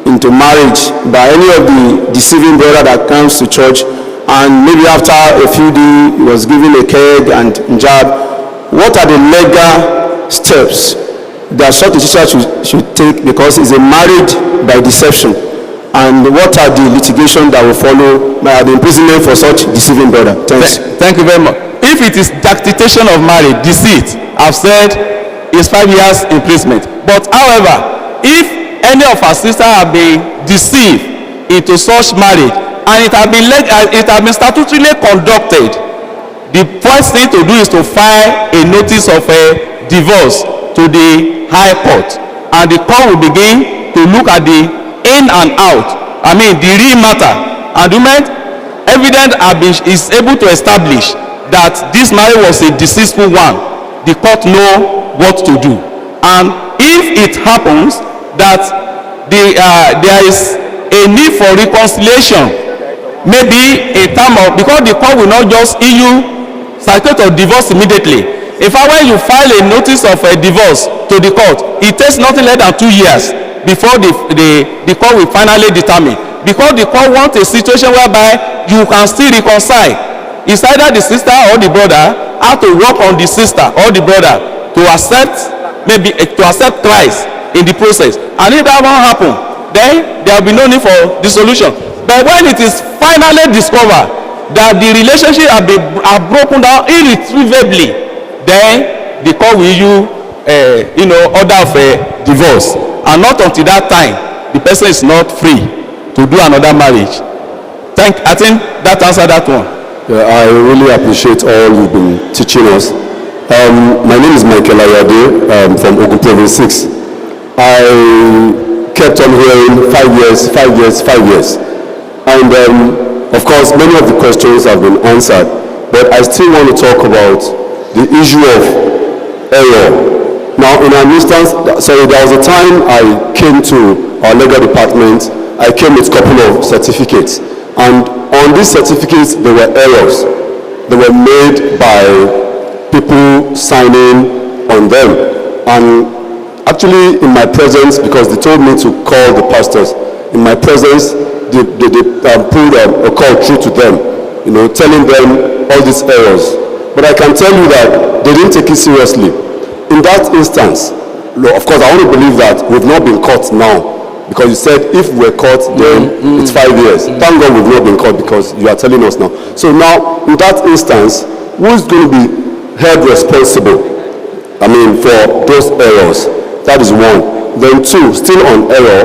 [SPEAKER 4] into marriage by any of the deceiving brother that comes to church, and maybe after a few days he was given a keg and jab. What are the legal steps that such a sister should take, because it's a marriage by deception? And what are the litigation that will follow by the imprisonment for such deceiving brother? Thanks.
[SPEAKER 3] Thank you very much. If it is dictation of marriage, deceit, I've said is 5 years imprisonment. But however, if any of our sisters have been deceived into such marriage and it has been statutorily conducted, the first thing to do is to file a notice of a divorce to the High Court, and the court will begin to look at the in and out, the real matter, and the moment evidence is able to establish that this marriage was a deceitful one, the court know what to do. And if it happens that there is a need for reconciliation, maybe a term of, because the court will not just issue certificate of divorce immediately. In fact, when you file a notice of a divorce to the court, it takes nothing less than 2 years before the court will finally determine. Because the court wants a situation whereby you can still reconcile. It's either the sister or the brother have to work on the sister or the brother to accept Christ in the process. And if that won't happen, then there will be no need for dissolution. But when it is finally discovered that the relationship are broken down irretrievably, then the court will issue order of divorce. And not until that time, the person is not free to do another marriage. I think that answered that one.
[SPEAKER 8] Yeah, I really appreciate all you've been teaching us. My name is Michael Ayade from Ogun Province 6. I kept on hearing 5 years, 5 years, 5 years. And of course, many of the questions have been answered. But I still want to talk about the issue of error. Now, in an instance, there was a time I came to our legal department. I came with a couple of certificates, and on these certificates there were errors. They were made by people signing on them. And actually, in my presence, because they told me to call the pastors, in my presence, they pulled a call through to them, telling them all these errors. But I can tell you that they didn't take it seriously. In that instance, of course, I want to believe that we've not been caught now. Because you said if we're caught, then it's 5 years. Thank God we've not been caught, because you are telling us now. So now, in that instance, who's going to be held responsible? For those errors. That is one. Then two, still on error.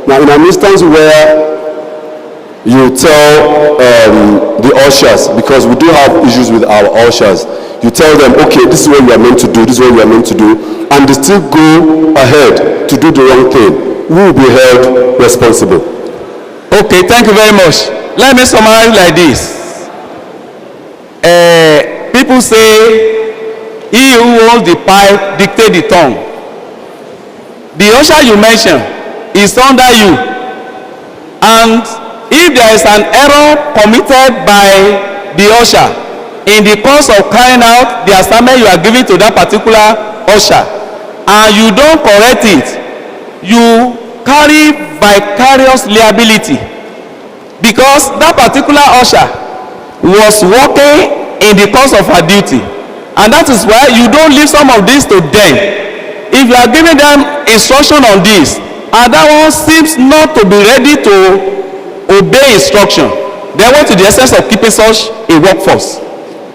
[SPEAKER 8] Now, in an instance where you tell the ushers, because we do have issues with our ushers, you tell them, okay, this is what you are meant to do, this is what you are meant to do, and they still go ahead to do the wrong thing. Who will be held responsible?
[SPEAKER 3] Okay, thank you very much. Let me summarize like this. People say, he who holds the pipe dictates the tongue. The usher you mentioned is under you. And if there is an error committed by the usher in the course of carrying out the assignment you are giving to that particular usher, and you don't correct it, you carry vicarious liability, because that particular usher was working in the course of her duty, and that is why you don't leave some of this to them. If you are giving them instruction on this and that one seems not to be ready to obey instruction, then what is the essence of keeping such a workforce?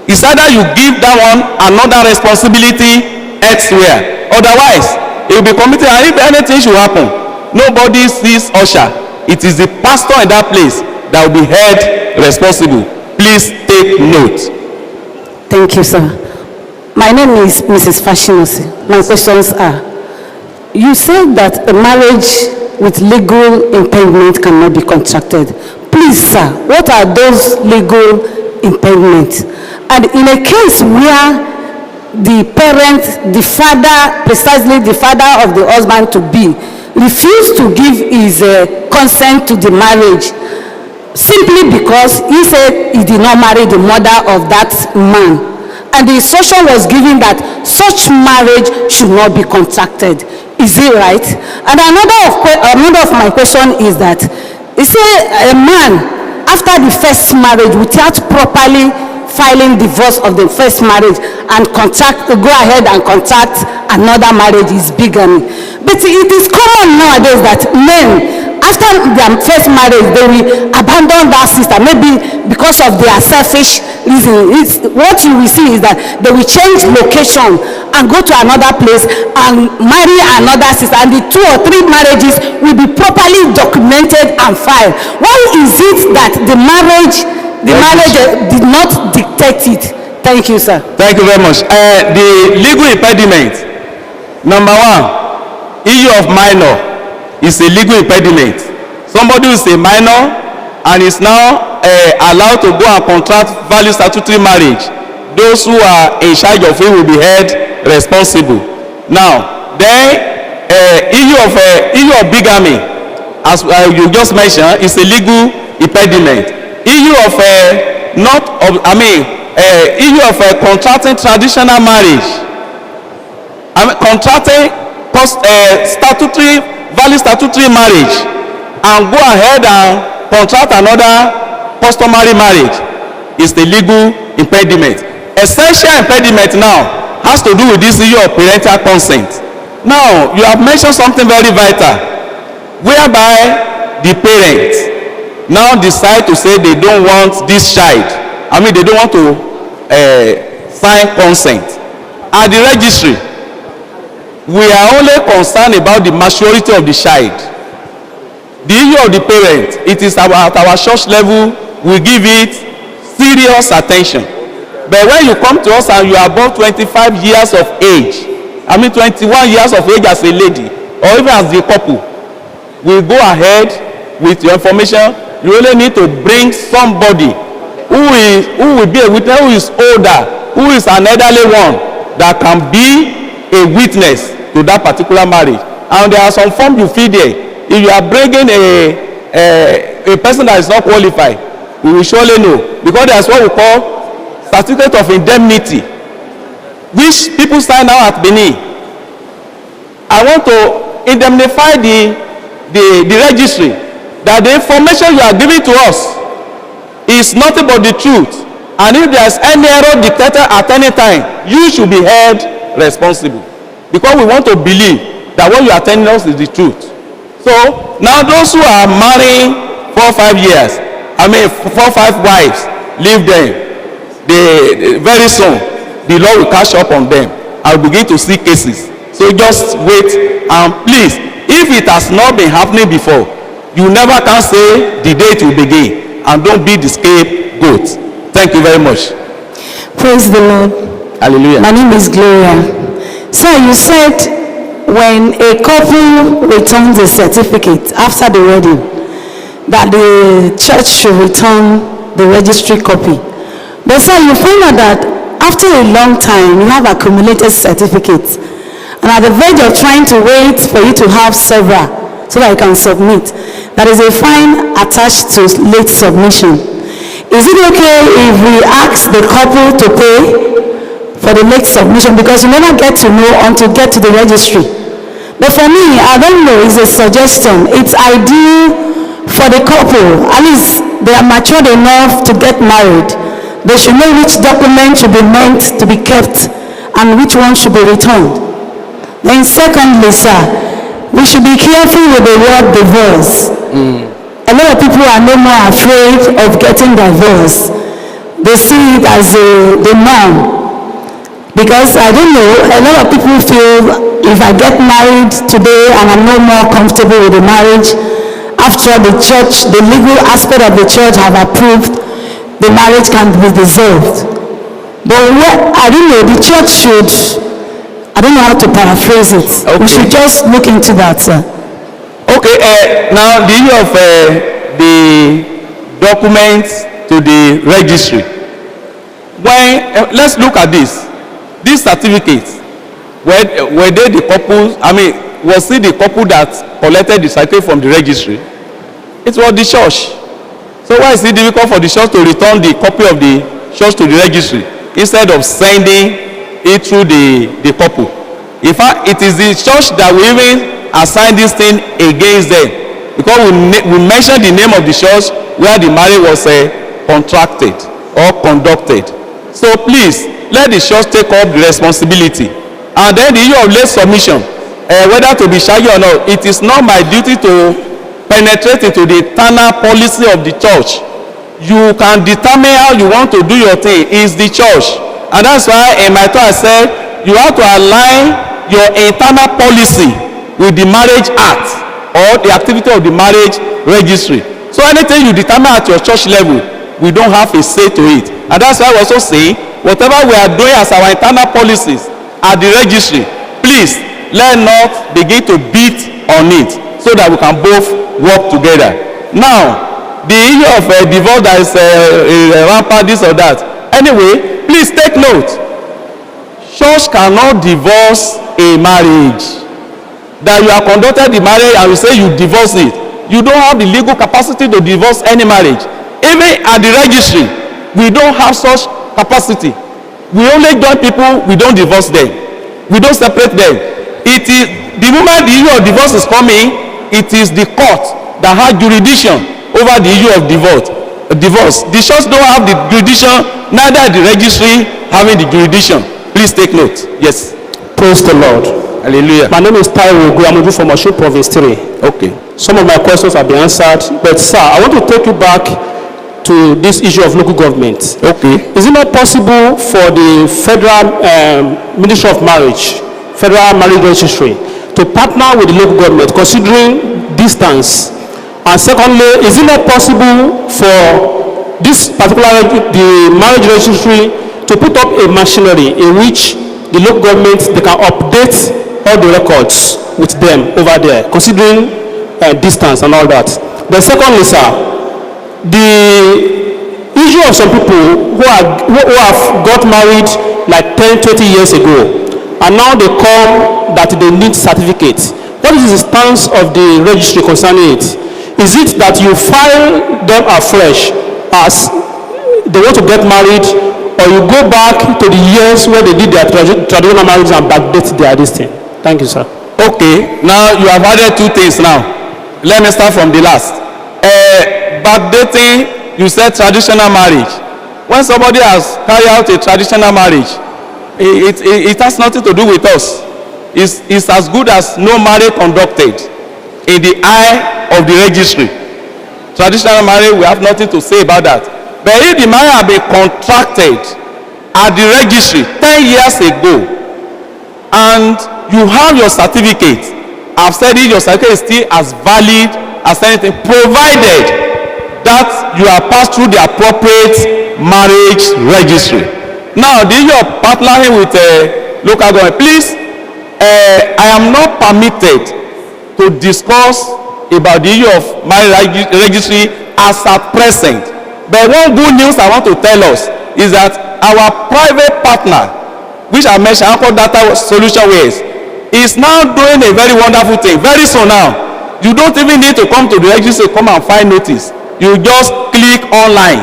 [SPEAKER 3] It's either you give that one another responsibility elsewhere, otherwise it will be committed, and if anything should happen, nobody sees usher. It is the pastor in that place that will be held responsible. Please take note.
[SPEAKER 9] Thank you, sir. My name is Mrs. Fashinosi. My questions are, you said that a marriage with legal impediment cannot be contracted. Please, sir, what are those legal impediments? And in a case where the parent, the father, precisely the father of the husband to be, refused to give his consent to the marriage simply because he said he did not marry the mother of that man, and the instruction was given that such marriage should not be contracted. Is it right? And another of my question is that, you say a man after the first marriage without properly filing divorce of the first marriage and go ahead and contract another marriage is bigamy. But it is common nowadays that men, after their first marriage, they will abandon that sister, maybe because of their selfish reason. What you will see is that they will change location and go to another place and marry another sister, and the 2 or 3 marriages will be properly documented and filed. Why is it that the marriage did not dictate it? Thank you, sir.
[SPEAKER 3] Thank you very much. The legal impediment, number one, issue of minor is a legal impediment. Somebody who is a minor and is now allowed to go and contract valid statutory marriage, those who are in charge of it will be held responsible. Now, then issue of bigamy, as you just mentioned, is a legal impediment. Issue of issue of contracting traditional marriage, contracting valid statutory marriage, and go ahead and contract another customary marriage is the legal impediment. Essential impediment now has to do with this issue of parental consent. Now, you have mentioned something very vital, whereby the parents now decide to say they don't want this child. They don't want to sign consent. At the registry, we are only concerned about the maturity of the child. The issue of the parent, it is at our church level, we give it serious attention. But when you come to us and you are above 25 years of age, 21 years of age as a lady, or even as the couple, we go ahead with your information. You really need to bring somebody who will be a witness, who is older, who is an elderly one, that can be a witness to that particular marriage. And there are some forms you fill there. If you are bringing a person that is not qualified, we will surely know, because that's what we call certificate of indemnity. which people sign now at Benin. I want to indemnify the registry that the information you are giving to us is nothing but the truth, and if there is any error detected at any time, you should be held responsible, because we want to believe that what you are telling us is the truth. So now those who are marrying 4 or 5 years, 4 or 5 wives, leave them. Very soon the law will catch up on them. I will begin to see cases. So just wait, and please, if it has not been happening before, you never can say the date will begin, and don't be the scapegoat. Thank you very much.
[SPEAKER 9] Praise the Lord.
[SPEAKER 3] Hallelujah.
[SPEAKER 9] My name is Gloria. Sir, you said when a couple returns a certificate after the wedding, that the church should return the registry copy. But sir, you find out that after a long time, you have accumulated certificates, and at the verge of trying to wait for you to have several so that you can submit, there is a fine attached to late submission. Is it okay if we ask the couple to pay for the late submission, because you never get to know until get to the registry? But for me, I don't know, it's a suggestion. It's ideal for the couple, at least they are matured enough to get married. They should know which document should be meant to be kept and which one should be returned. Then secondly, sir, we should be careful with the word divorce. A lot of people are no more afraid of getting divorced. They see it as the norm. Because I don't know, a lot of people feel if I get married today and I'm no more comfortable with the marriage, after the church, the legal aspect of the church have approved, the marriage can be dissolved. But I don't know, the church should, I don't know how to paraphrase it. Okay. We should just look into that, sir.
[SPEAKER 3] Okay, now the issue of the documents to the registry. When let's look at this. These certificates, were they the couple? Was it the couple that collected the certificate from the registry? It was the church. So why is it difficult for the church to return the copy of the church to the registry instead of sending it through the couple? In fact, it is the church that will even assign this thing against them, because we mentioned the name of the church where the marriage was contracted or conducted. So please, let the church take up the responsibility. And then the issue of late submission, whether to be shaggy or not, it is not my duty to penetrate into the internal policy of the church. You can determine how you want to do your thing. It's the church. And that's why in my talk I said you have to align your internal policy with the marriage act or the activity of the marriage registry. So anything you determine at your church level, we don't have a say to it. And that's why I also say whatever we are doing as our internal policies at the registry, please let not begin to beat on it, so that we can both work together. Now, the issue of divorce that is rampant, this or that. Anyway, please take note. Church cannot divorce a marriage. That you have conducted the marriage and you say you divorce it. You don't have the legal capacity to divorce any marriage. Even at the registry, we don't have such capacity. We only join people, we don't divorce them. We don't separate them. It is the moment the issue of divorce is coming, it is the court that has jurisdiction over the issue of divorce. The church don't have the jurisdiction, neither the registry having the jurisdiction. Please take note. Yes.
[SPEAKER 6] Praise the Lord.
[SPEAKER 3] Hallelujah.
[SPEAKER 6] My name is Taiwo Guamuju from Osun Province 3.
[SPEAKER 3] Okay.
[SPEAKER 6] Some of my questions have been answered, but sir, I want to take you back to this issue of local government.
[SPEAKER 3] Okay.
[SPEAKER 6] Is it not possible for the Federal Ministry of Marriage, Federal Marriage Registry, to partner with the local government, considering distance? And secondly, is it not possible for this particular, the marriage registry, to put up a machinery in which the local government, they can update all the records with them over there, considering distance and all that? Then secondly, sir, the issue of some people who have got married like 10-20 years ago, and now they come that they need certificates. What is the stance of the registry concerning it? Is it that you file them afresh as they want to get married, or you go back to the years where they did their traditional marriage and backdate their this thing. Thank you, sir.
[SPEAKER 3] Okay, now you have added two things now. Let me start from the last. Backdating, you said traditional marriage. When somebody has carried out a traditional marriage, it has nothing to do with us. It's as good as no marriage conducted in the eye of the registry. Traditional marriage, we have nothing to say about that. But if the marriage has been contracted at the registry 10 years ago, and you have your certificate, I've said it, your certificate is still as valid as anything, provided that you are passed through the appropriate marriage registry. Now, the issue of partnering with local government, please, I am not permitted to discuss about the issue of marriage registry as at present. But one good news I want to tell us is that our private partner, which I mentioned, Anchor Data Solution Ways, is now doing a very wonderful thing. Very soon now, you don't even need to come to the registry to come and file notice. You just click online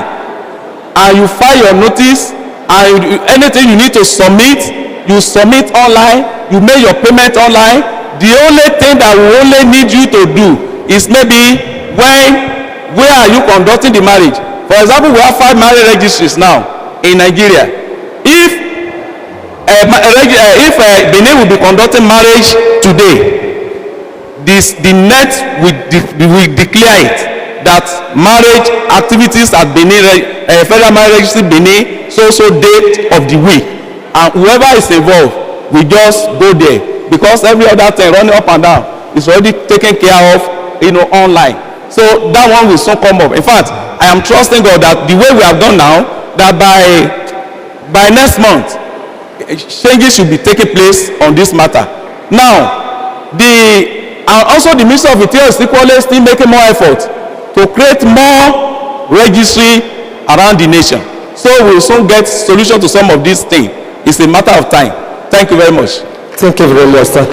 [SPEAKER 3] and you file your notice, and anything you need to submit, you submit online, you make your payment online. The only thing that we only need you to do is maybe where are you conducting the marriage. For example, we have 5 marriage registries now in Nigeria. If Benin will be conducting marriage today, the net will declare it that marriage activities at Benin, Federal Marriage Registry Benin, so date of the week, and whoever is involved, we just go there, because every other thing running up and down is already taken care of, online. So that one will soon come up. In fact, I am trusting God that the way we have done now, that by next month, changes should be taking place on this matter. Now, also the Ministry of Interior is equally still making more effort to create more registry around the nation. So we will soon get solution to some of these things. It's a matter of time. Thank you very much.
[SPEAKER 7] Thank you very much, sir.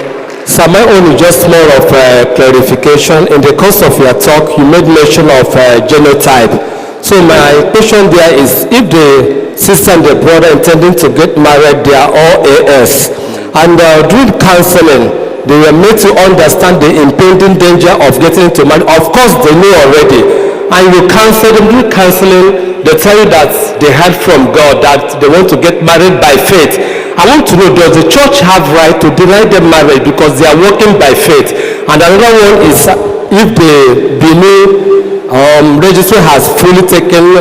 [SPEAKER 7] Sir, my own is just more of clarification. In the course of your talk, you made mention of genotype. So my question there is, if the sister and the brother intending to get married, they are all AS, and during counseling, they were made to understand the impending danger of getting into marriage. Of course, they know already, and you counsel them. During counseling, they tell you that they heard from God that they want to get married by faith. I want to know, does the church have right to deny them marriage because they are working by faith? And another one is, if the Benin registry has fully taken,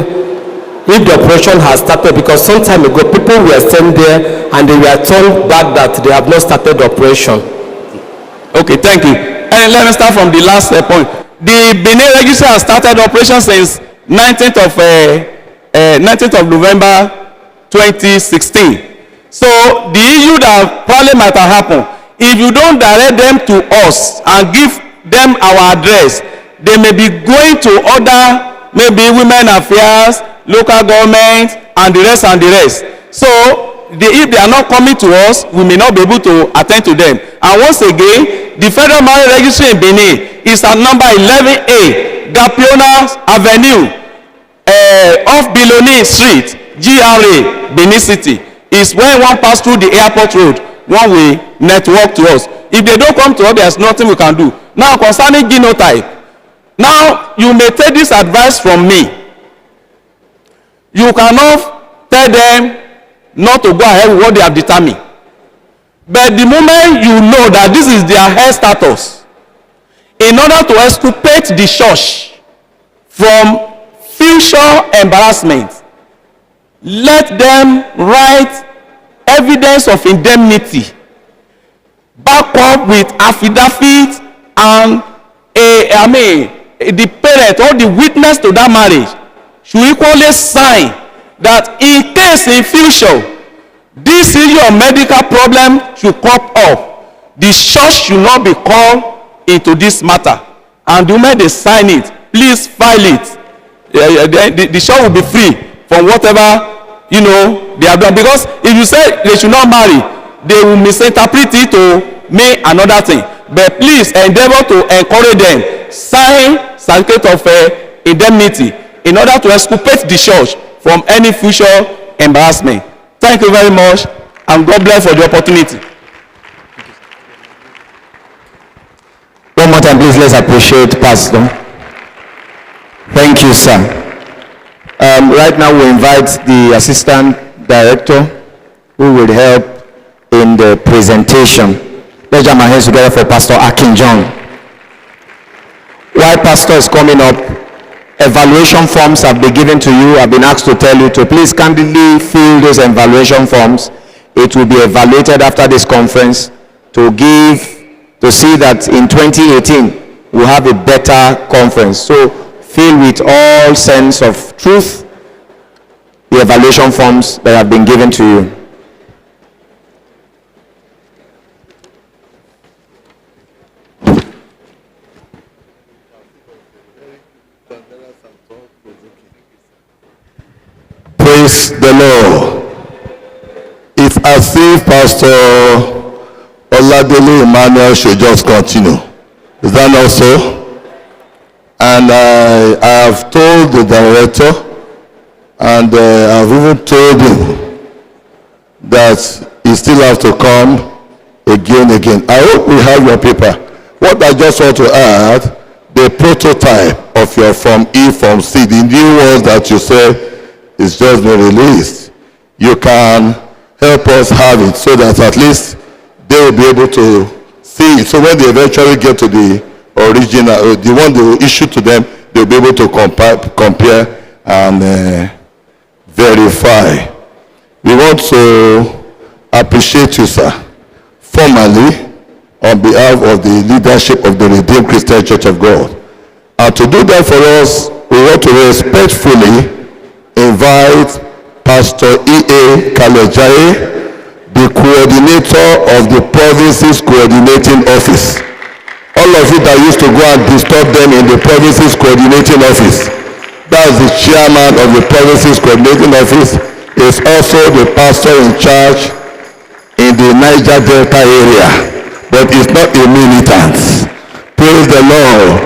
[SPEAKER 7] if the operation has started, because some time ago people were sent there and they were told back that they have not started the operation.
[SPEAKER 3] Okay, thank you. And let me start from the last point. The Benin registry has started operation since 19th of November 2016. So the issue that probably might have happened, if you don't direct them to us and give them our address, they may be going to other, maybe women affairs, local government, and the rest. So if they are not coming to us, we may not be able to attend to them. And once again, the Federal Marriage Registry in Benin is at number 11A, Gapiona Avenue, off Biloni Street, GRA, Benin City. Is when one pass through the airport road, one will network to us. If they don't come to us, there's nothing we can do. Now, concerning genotype, now you may take this advice from me. You cannot tell them not to go ahead with what they have determined. But the moment you know that this is their health status, in order to exculpate the church from future embarrassment, let them write evidence of indemnity back up with affidavit, and the parent or the witness to that marriage should equally sign that in case in future this issue of medical problem should come up, the church should not be called into this matter. And the moment they sign it, please file it. The church will be free from whatever they have done. Because if you say they should not marry, they will misinterpret it to mean another thing. But please endeavor to encourage them, sign certificate of indemnity in order to exculpate the church from any future embarrass me. Thank you very much, and God bless for the opportunity.
[SPEAKER 1] One more time, please, let's appreciate Pastor. Thank you, sir. Right now, we invite the Assistant Director who will help in the presentation. Let's jam our hands together for Pastor Akin John. While Pastor is coming up, evaluation forms have been given to you. I've been asked to tell you to please candidly fill those evaluation forms. It will be evaluated after this conference to see that in 2018 we'll have a better conference. So fill with all sense of truth the evaluation forms that have been given to you.
[SPEAKER 7] Praise the Lord. It's as if Pastor Oladele Emmanuel should just continue. Is that not so? And I have told the director, and I've even told him that he still has to come again. I hope we have your paper. What I just want to add, the prototype of your Form E, Form C, the new ones that you said is just been released. You can help us have it so that at least they will be able to see it. So when they eventually get to the original, the one they will issue to them, they'll be able to compare and verify. We want to appreciate you, sir, formally on behalf of the leadership of the Redeemed Christian Church of God. And to do that for us, we want to respectfully invite Pastor E.A. Kalejaye, the coordinator of the province's coordinating office. All of you that used to go and disturb them in the province's coordinating office, that's the chairman of the province's coordinating office, is also the pastor in charge in the Niger Delta area, but is not a militant. Praise the Lord.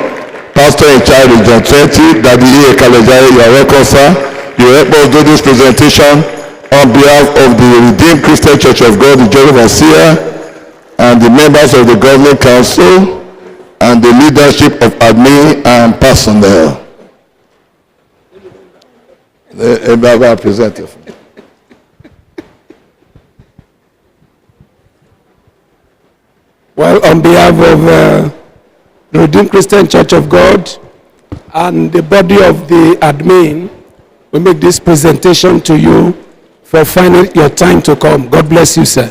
[SPEAKER 7] Pastor in charge is John 20, Daddy E.A. Kalejaye, you are welcome, sir. You help us do this presentation on behalf of the Redeemed Christian Church of God, the General Overseer, and the members of the Governing Council, and the leadership of admin and personnel.
[SPEAKER 6] Well, on behalf of the Redeemed Christian Church of God and the body of the admin, we make this presentation to you for finding your time to come. God bless you, sir.